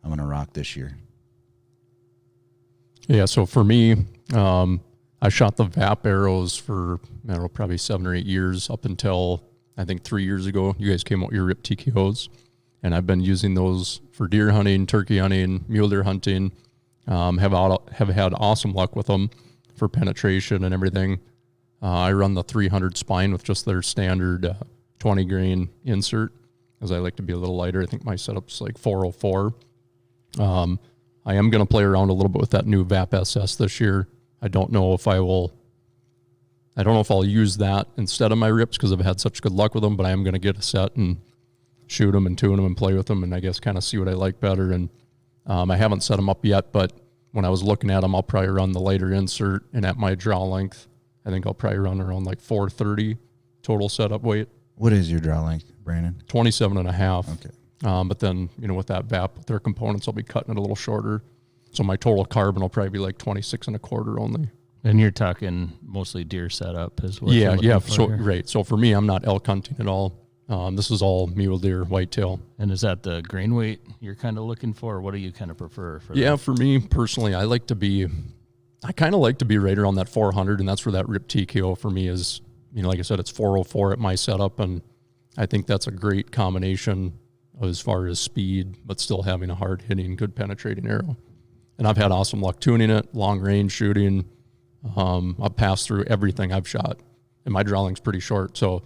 rock this year. Yeah, so for me, I shot the VAP arrows for probably 7 or 8 years up until I think 3 years ago. You guys came out with your RIP TKOs, and I've been using those for deer hunting, turkey hunting, mule deer hunting. Have had awesome luck with them for penetration and everything. I run the 300 spine with just their standard 20 grain insert, as I like to be a little lighter. I think my setup's like 404. I am going to play around a little bit with that new VAP SS this year. I don't know if I'll use that instead of my rips because I've had such good luck with them, but I am going to get a set and shoot them and tune them and play with them and I guess kind of see what I like better. And I haven't set them up yet, but when I was looking at them, I'll probably run the lighter insert, and at my draw length, I think I'll probably run around like 430 total setup weight. What is your draw length, Brandon? 27 and a half. Okay. But then, with that VAP, with their components, I'll be cutting it a little shorter. So my total carbon will probably be like 26 and a quarter only. And you're talking mostly deer setup as well. Yeah. So, right. So for me, I'm not elk hunting at all. This is all mule deer, whitetail. And is that the grain weight you're kind of looking for? What do you kind of prefer? For me personally, I kind of like to be right around that 400, and that's where that rip TKO for me is. Like I said, it's 404 at my setup, and I think that's a great combination as far as speed, but still having a hard hitting, good penetrating arrow. And I've had awesome luck tuning it, long range shooting. I've passed through everything I've shot, and my draw length's pretty short. So,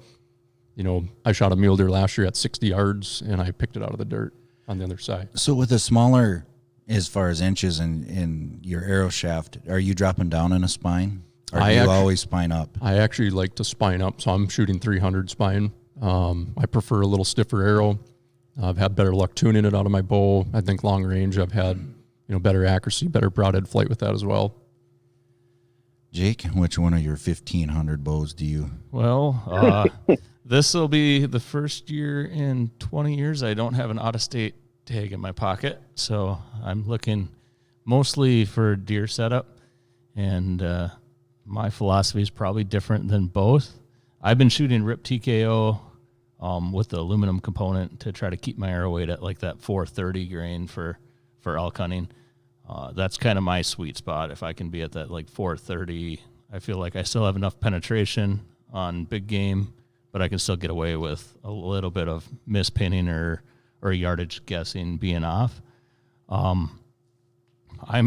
I shot a mule deer last year at 60 yards, and I picked it out of the dirt on the other side. So with a smaller, as far as inches in your arrow shaft, are you dropping down in a spine? Or do you always spine up? I actually like to spine up, so I'm shooting 300 spine. I prefer a little stiffer arrow. I've had better luck tuning it out of my bow. I think long range, I've had better accuracy, better broadhead flight with that as well. Jake, which one of your 1,500 bows do you? Well, this will be the first year in 20 years I don't have an out-of-state tag in my pocket, so I'm looking mostly for deer setup, and my philosophy is probably different than both. I've been shooting rip TKO with the aluminum component to try to keep my arrow weight at like that 430 grain for elk hunting. That's kind of my sweet spot. If I can be at that like 430, I feel like I still have enough penetration on big game, but I can still get away with a little bit of mispinning or yardage guessing being off. I'm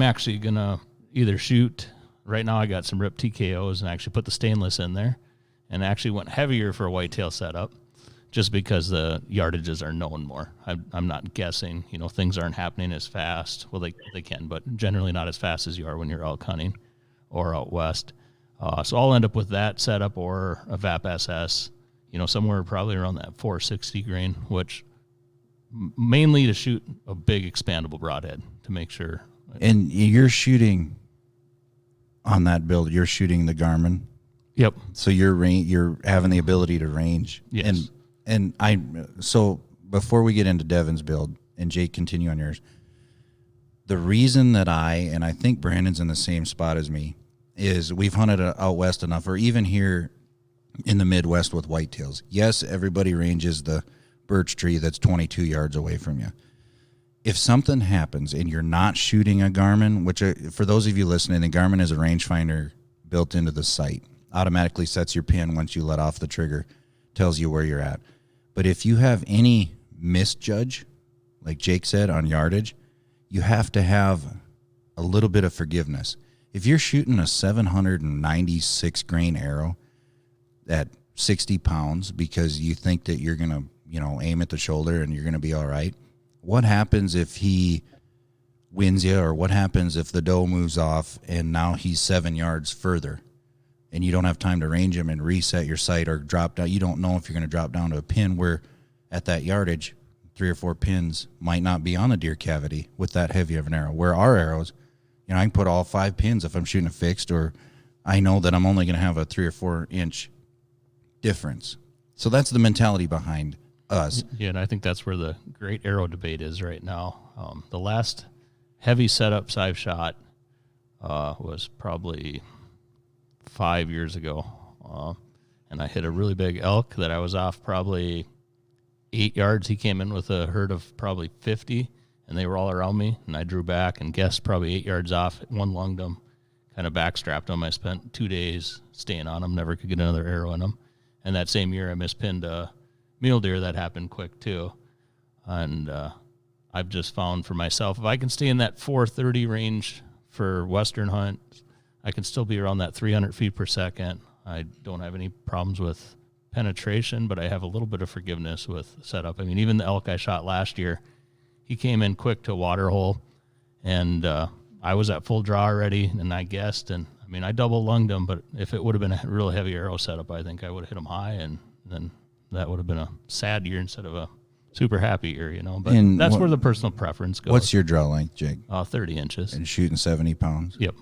actually going to either shoot, right now I got some rip TKOs and actually put the stainless in there and actually went heavier for a whitetail setup just because the yardages are known more. I'm not guessing, things aren't happening as fast. Well, they can, but generally not as fast as you are when you're elk hunting or out west. So I'll end up with that setup or a VAP SS, somewhere probably around that 460 grain, which mainly to shoot a big expandable broadhead to make sure. And you're shooting on that build, you're shooting the Garmin. Yep. So you're having the ability to range. Yes. So before we get into Devin's build, and Jake, continue on yours, the reason that I think Brandon's in the same spot as me, is we've hunted out west enough, or even here in the Midwest with whitetails. Yes, everybody ranges the birch tree that's 22 yards away from you. If something happens and you're not shooting a Garmin, which for those of you listening, the Garmin is a rangefinder built into the sight, automatically sets your pin once you let off the trigger, tells you where you're at. But if you have any misjudge, like Jake said, on yardage, you have to have a little bit of forgiveness. If you're shooting a 796 grain arrow at 60 pounds because you think that you're going to, aim at the shoulder and you're going to be all right, what happens if he wins you, or what happens if the doe moves off and now he's 7 yards further and you don't have time to range him and reset your sight or drop down? You don't know if you're going to drop down to a pin where at that yardage, 3 or 4 pins might not be on a deer cavity with that heavy of an arrow. Where our arrows, I can put all 5 pins if I'm shooting a fixed, or I know that I'm only going to have a 3 or 4 inch difference. So that's the mentality behind us. Yeah, and I think that's where the great arrow debate is right now. The last heavy setups I've shot was probably 5 years ago, and I hit a really big elk that I was off probably 8 yards. He came in with a herd of probably 50, and they were all around me, and I drew back and guessed probably 8 yards off, one-lunged him, kind of backstrapped him. I spent 2 days staying on him, never could get another arrow in him. And that same year I mispinned a mule deer. That happened quick too. And I've just found for myself, if I can stay in that 430 range for western hunts, I can still be around that 300 feet per second. I don't have any problems with penetration, but I have a little bit of forgiveness with setup. I mean, even the elk I shot last year, he came in quick to water hole, and I was at full draw already, and I guessed, and I mean, I double lunged him, but if it would have been a real heavy arrow setup, I think I would have hit him high, and then that would have been a sad year instead of a super happy year, you know. But And that's where the personal preference goes. What's your draw length, Jake? 30 inches. And shooting 70 pounds? Yep.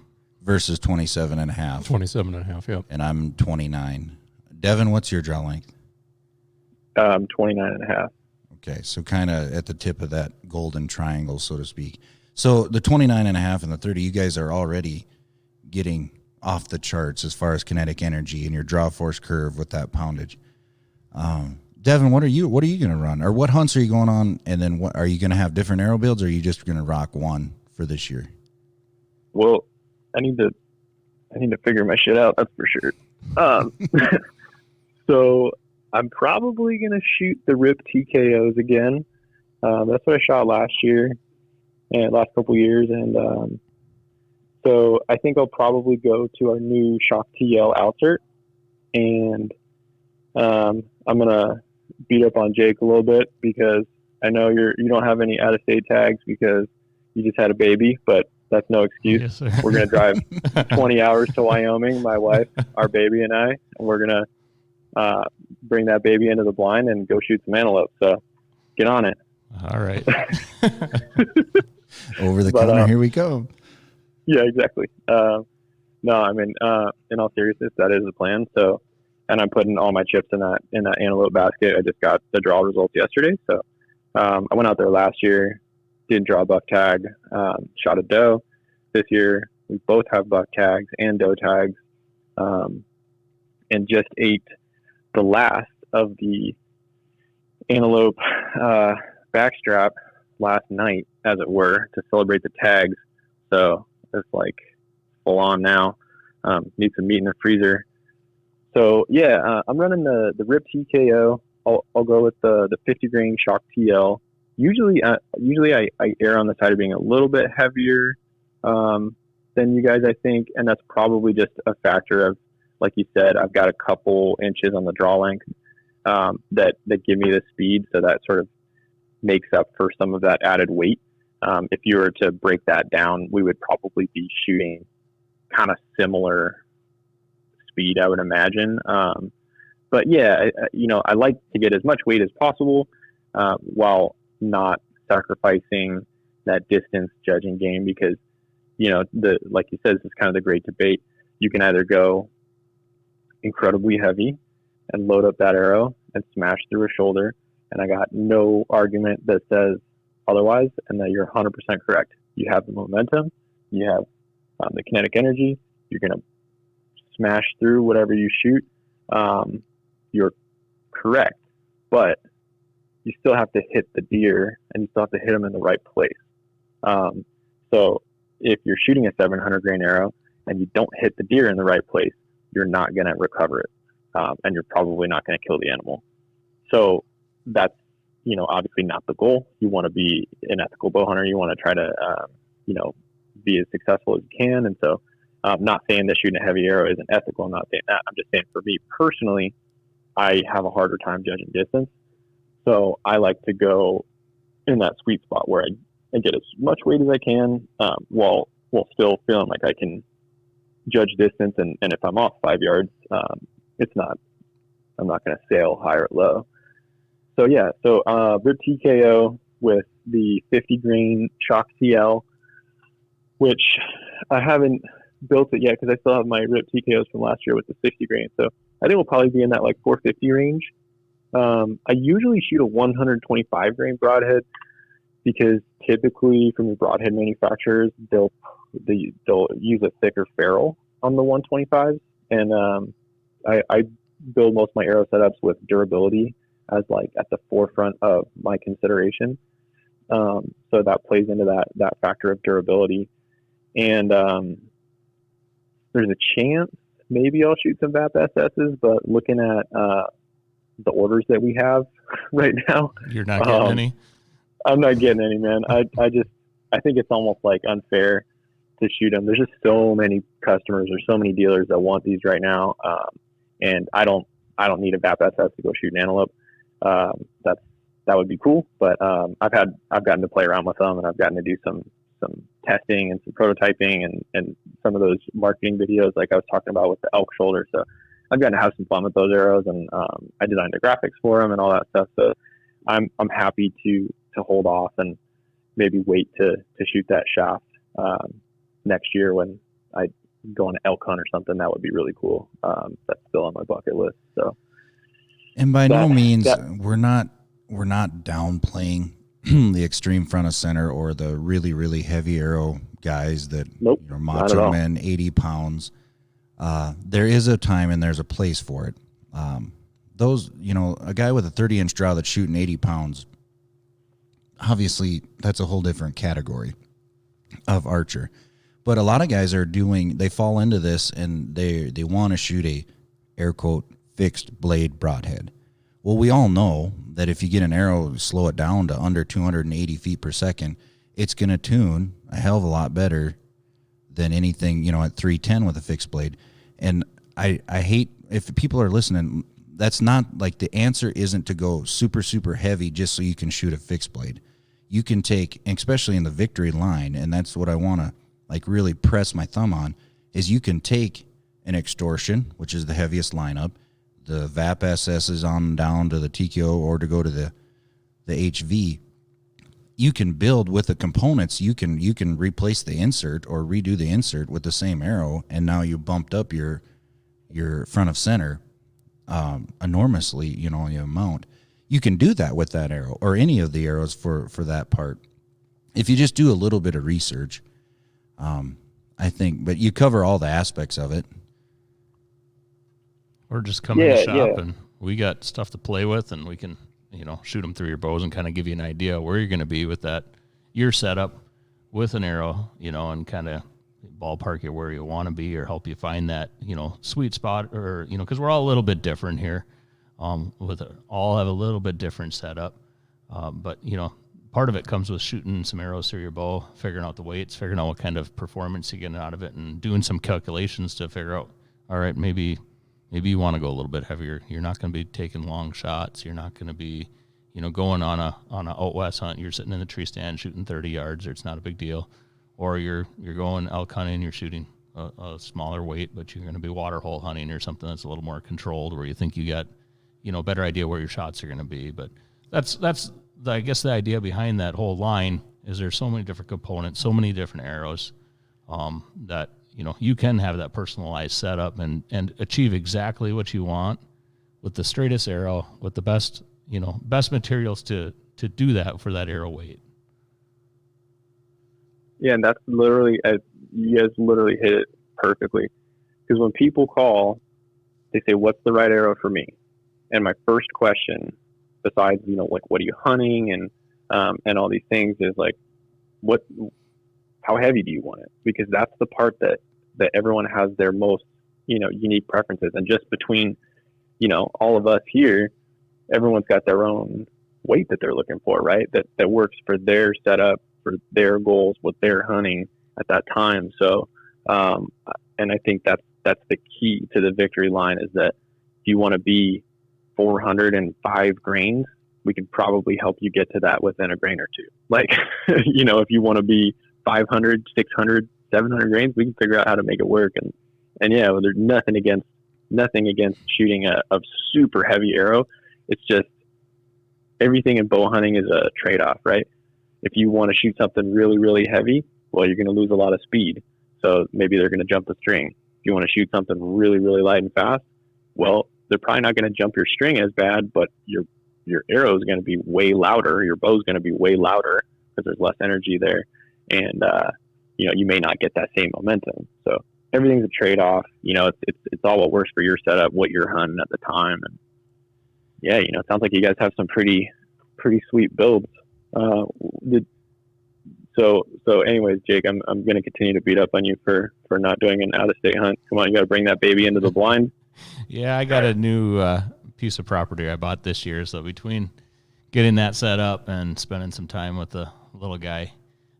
Versus 27 and a half. 27 and a half, yep. And I'm 29. Devin, what's your draw length? 29 and a half. Okay, so kind of at the tip of that golden triangle, so to speak. So the 29 and a half and the 30, you guys are already getting off the charts as far as kinetic energy and your draw force curve with that poundage. Devin, what are you going to run, or what hunts are you going on? And then what are you going to have different arrow builds, or are you just going to rock one for this year? Well, I need to figure my shit out. That's for sure. So I'm probably going to shoot the RIP TKOs again. That's what I shot last year and last couple years. And so I think I'll probably go to our new Shock TL outsert. And I'm going to beat up on Jake a little bit because I know you don't have any out-of-state tags because you just had a baby, but that's no excuse. Yes, sir. We're going to drive 20 hours to Wyoming, my wife, our baby, and I, and we're going to bring that baby into the blind and go shoot some antelope. So get on it. All right. Over the counter, here we go. Yeah, exactly. No, I mean, in all seriousness, that is the plan. So, and I'm putting all my chips in that antelope basket. I just got the draw results yesterday. So I went out there last year, did draw a buck tag, shot a doe. This year, we both have buck tags and doe tags, and just ate the last of the antelope backstrap last night, as it were, to celebrate the tags. So it's like full on now. Need some meat in the freezer. So yeah, I'm running the RIP TKO. I'll go with the 50 grain Shock TL. Usually I err on the side of being a little bit heavier than you guys, I think, and that's probably just a factor of, like you said, I've got a couple inches on the draw length that give me the speed, so that sort of makes up for some of that added weight. If you were to break that down, we would probably be shooting kind of similar speed, I would imagine. But yeah, I like to get as much weight as possible while not sacrificing that distance judging game, because like you said, this is kind of the great debate. You can either go incredibly heavy and load up that arrow and smash through a shoulder, and I got no argument that says otherwise, and that you're 100% correct. You have the momentum, you have the kinetic energy, you're going to smash through whatever you shoot. You're correct, but you still have to hit the deer, and you still have to hit them in the right place. So if you're shooting a 700 grain arrow and you don't hit the deer in the right place, you're not going to recover it, and you're probably not going to kill the animal. So that's obviously not the goal. You want to be an ethical bow hunter. You want to try to be as successful as you can. And so I'm not saying that shooting a heavy arrow isn't ethical. I'm not saying that. I'm just saying, for me personally, I have a harder time judging distance. So I like to go in that sweet spot where I get as much weight as I can, while still feeling like I can judge distance. And if I'm off 5 yards, I'm not going to sail high or low. So yeah, RIP TKO with the 50 grain Shock TL, which I haven't built it yet because I still have my RIP TKOs from last year with the 60 grain. So I think we'll probably be in that like 450 range. I usually shoot a 125 grain broadhead because typically from the broadhead manufacturers, they'll use a thicker ferrule on the 125s. And I build most of my arrow setups with durability as like at the forefront of my consideration. So that plays into that factor of durability. And there's a chance maybe I'll shoot some VAP SS's, but looking at the orders that we have right now, you're not getting any. I'm not getting any, man. I think it's almost like unfair to shoot them. There's just so many customers or so many dealers that want these right now. and I don't need a VAP SS to go shoot an antelope. That would be cool, but I've gotten to play around with them, and I've gotten to do some testing and some prototyping and some of those marketing videos like I was talking about with the elk shoulder. So I've gotten to have some fun with those arrows, and I designed the graphics for them and all that stuff. So I'm happy to hold off and maybe wait to shoot that shaft next year when I go on an elk hunt or something. That would be really cool. That's still on my bucket list. So, and by no means we're not downplaying the extreme front of center or the really, really heavy arrow guys that, nope, macho men, 80 pounds. There is a time and there's a place for it. Those, a guy with a 30-inch draw that's shooting 80 pounds, obviously that's a whole different category of archer. But a lot of guys they fall into this and they want to shoot a air quote fixed blade broadhead. Well, we all know that if you get an arrow, slow it down to under 280 feet per second, it's going to tune a hell of a lot better than anything, at 310 with a fixed blade. And I hate, if people are listening, that's not like the answer isn't to go super, super heavy just so you can shoot a fixed blade. You can take, especially in the Victory line, and that's what I want to really press my thumb on, is you can take an Extortion, which is the heaviest lineup, the VAP SS's on down to the TKO or to go to the HV. You can build with the components. You can replace the insert or redo the insert with the same arrow, and now you bumped up your front of center enormously. Your amount. You can do that with that arrow or any of the arrows for that part. If you just do a little bit of research, I think. But you cover all the aspects of it. Or just come in the shop and we got stuff to play with, and we can, shoot them through your bows and kind of give you an idea where you're going to be with your setup with an arrow, and kind of ballpark you where you want to be or help you find that, sweet spot or, because we're all a little bit different here. All have a little bit different setup. But, part of it comes with shooting some arrows through your bow, figuring out the weights, figuring out what kind of performance you're getting out of it, and doing some calculations to figure out, all right, maybe you want to go a little bit heavier. You're not going to be taking long shots. You're not going to be, going on a out west hunt. You're sitting in the tree stand shooting 30 yards, or it's not a big deal. Or you're going elk hunting. You're shooting a smaller weight, but you're going to be water hole hunting or something that's a little more controlled, where you think you got, a better idea where your shots are going to be. But that's I guess the idea behind that whole line is there's so many different components, so many different arrows that. You can have that personalized setup and achieve exactly what you want with the straightest arrow, with the best materials to do that for that arrow weight. Yeah, and that's literally, you guys literally hit it perfectly. Because when people call, they say, what's the right arrow for me? And my first question, besides, what are you hunting and all these things, is how heavy do you want it? Because that's the part that everyone has their most, unique preferences. And just between, all of us here, everyone's got their own weight that they're looking for, right? That works for their setup, for their goals, what they're hunting at that time. So, and I think that's the key to the Victory line, is that if you want to be 405 grains, we could probably help you get to that within a grain or two. If you want to be 500, 600, 700 grains, we can figure out how to make it work. And yeah, there's nothing against shooting a super heavy arrow. It's just everything in bow hunting is a trade-off, right? If you want to shoot something really, really heavy, well, you're going to lose a lot of speed. So maybe they're going to jump the string. If you want to shoot something really, really light and fast, well, they're probably not going to jump your string as bad, but your arrow is going to be way louder. Your bow is going to be way louder because there's less energy there. And, you may not get that same momentum. So everything's a trade-off. It's all what works for your setup, what you're hunting at the time. And yeah, it sounds like you guys have some pretty sweet builds. So anyways, Jake, I'm going to continue to beat up on you for not doing an out-of-state hunt. Come on, you got to bring that baby into the blind. Yeah, I got a new piece of property I bought this year. So between getting that set up and spending some time with the little guy,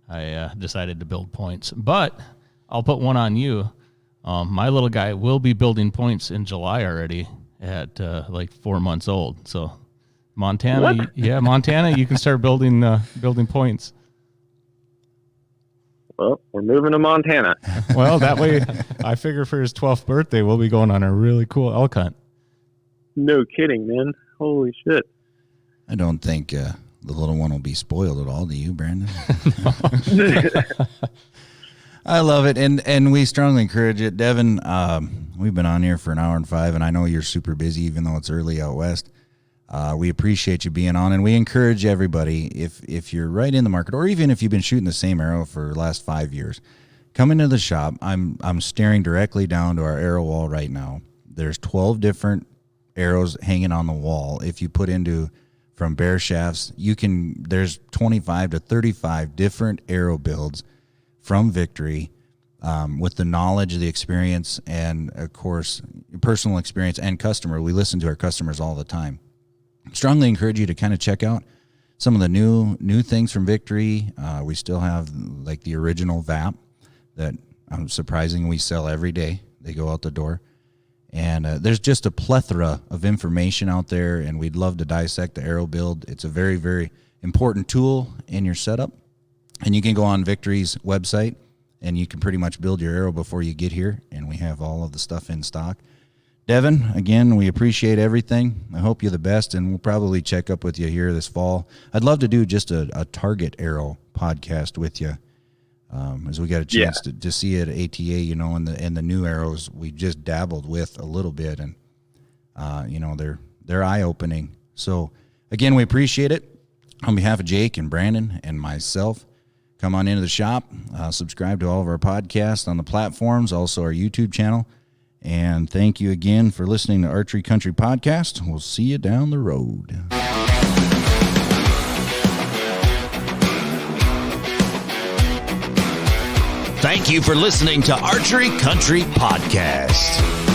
I decided to build points. But I'll put one on you. My little guy will be building points in July already at like 4 months old. So Montana, Montana, you can start building points. Well, we're moving to Montana. Well, that way, I figure for his 12th birthday, we'll be going on a really cool elk hunt. No kidding, man. Holy shit. I don't think the little one will be spoiled at all. Do you, Brandon? I love it, and we strongly encourage it. Devin, we've been on here for an hour and 5, and I know you're super busy, even though it's early out west. We appreciate you being on, and we encourage everybody, if you're right in the market, or even if you've been shooting the same arrow for the last 5 years, come into the shop. I'm staring directly down to our arrow wall right now. There's 12 different arrows hanging on the wall. If you put into from bare shafts, there's 25 to 35 different arrow builds from Victory, with the knowledge, the experience, and of course, personal experience and customer. We listen to our customers all the time. Strongly encourage you to kind of check out some of the new things from Victory. We still have like the original VAP that surprisingly we sell every day. They go out the door. And there's just a plethora of information out there, and we'd love to dissect the arrow build. It's a very, very important tool in your setup. And you can go on Victory's website, and you can pretty much build your arrow before you get here, and we have all of the stuff in stock. Devin, again, we appreciate everything. I hope you're the best, and we'll probably check up with you here this fall. I'd love to do just a target arrow podcast with you, as we got a chance to see it at ATA, and the new arrows we just dabbled with a little bit, and they're eye-opening. So, again, we appreciate it. On behalf of Jake and Brandon and myself, come on into the shop, subscribe to all of our podcasts on the platforms, also our YouTube channel. And thank you again for listening to Archery Country Podcast. We'll see you down the road. Thank you for listening to Archery Country Podcast.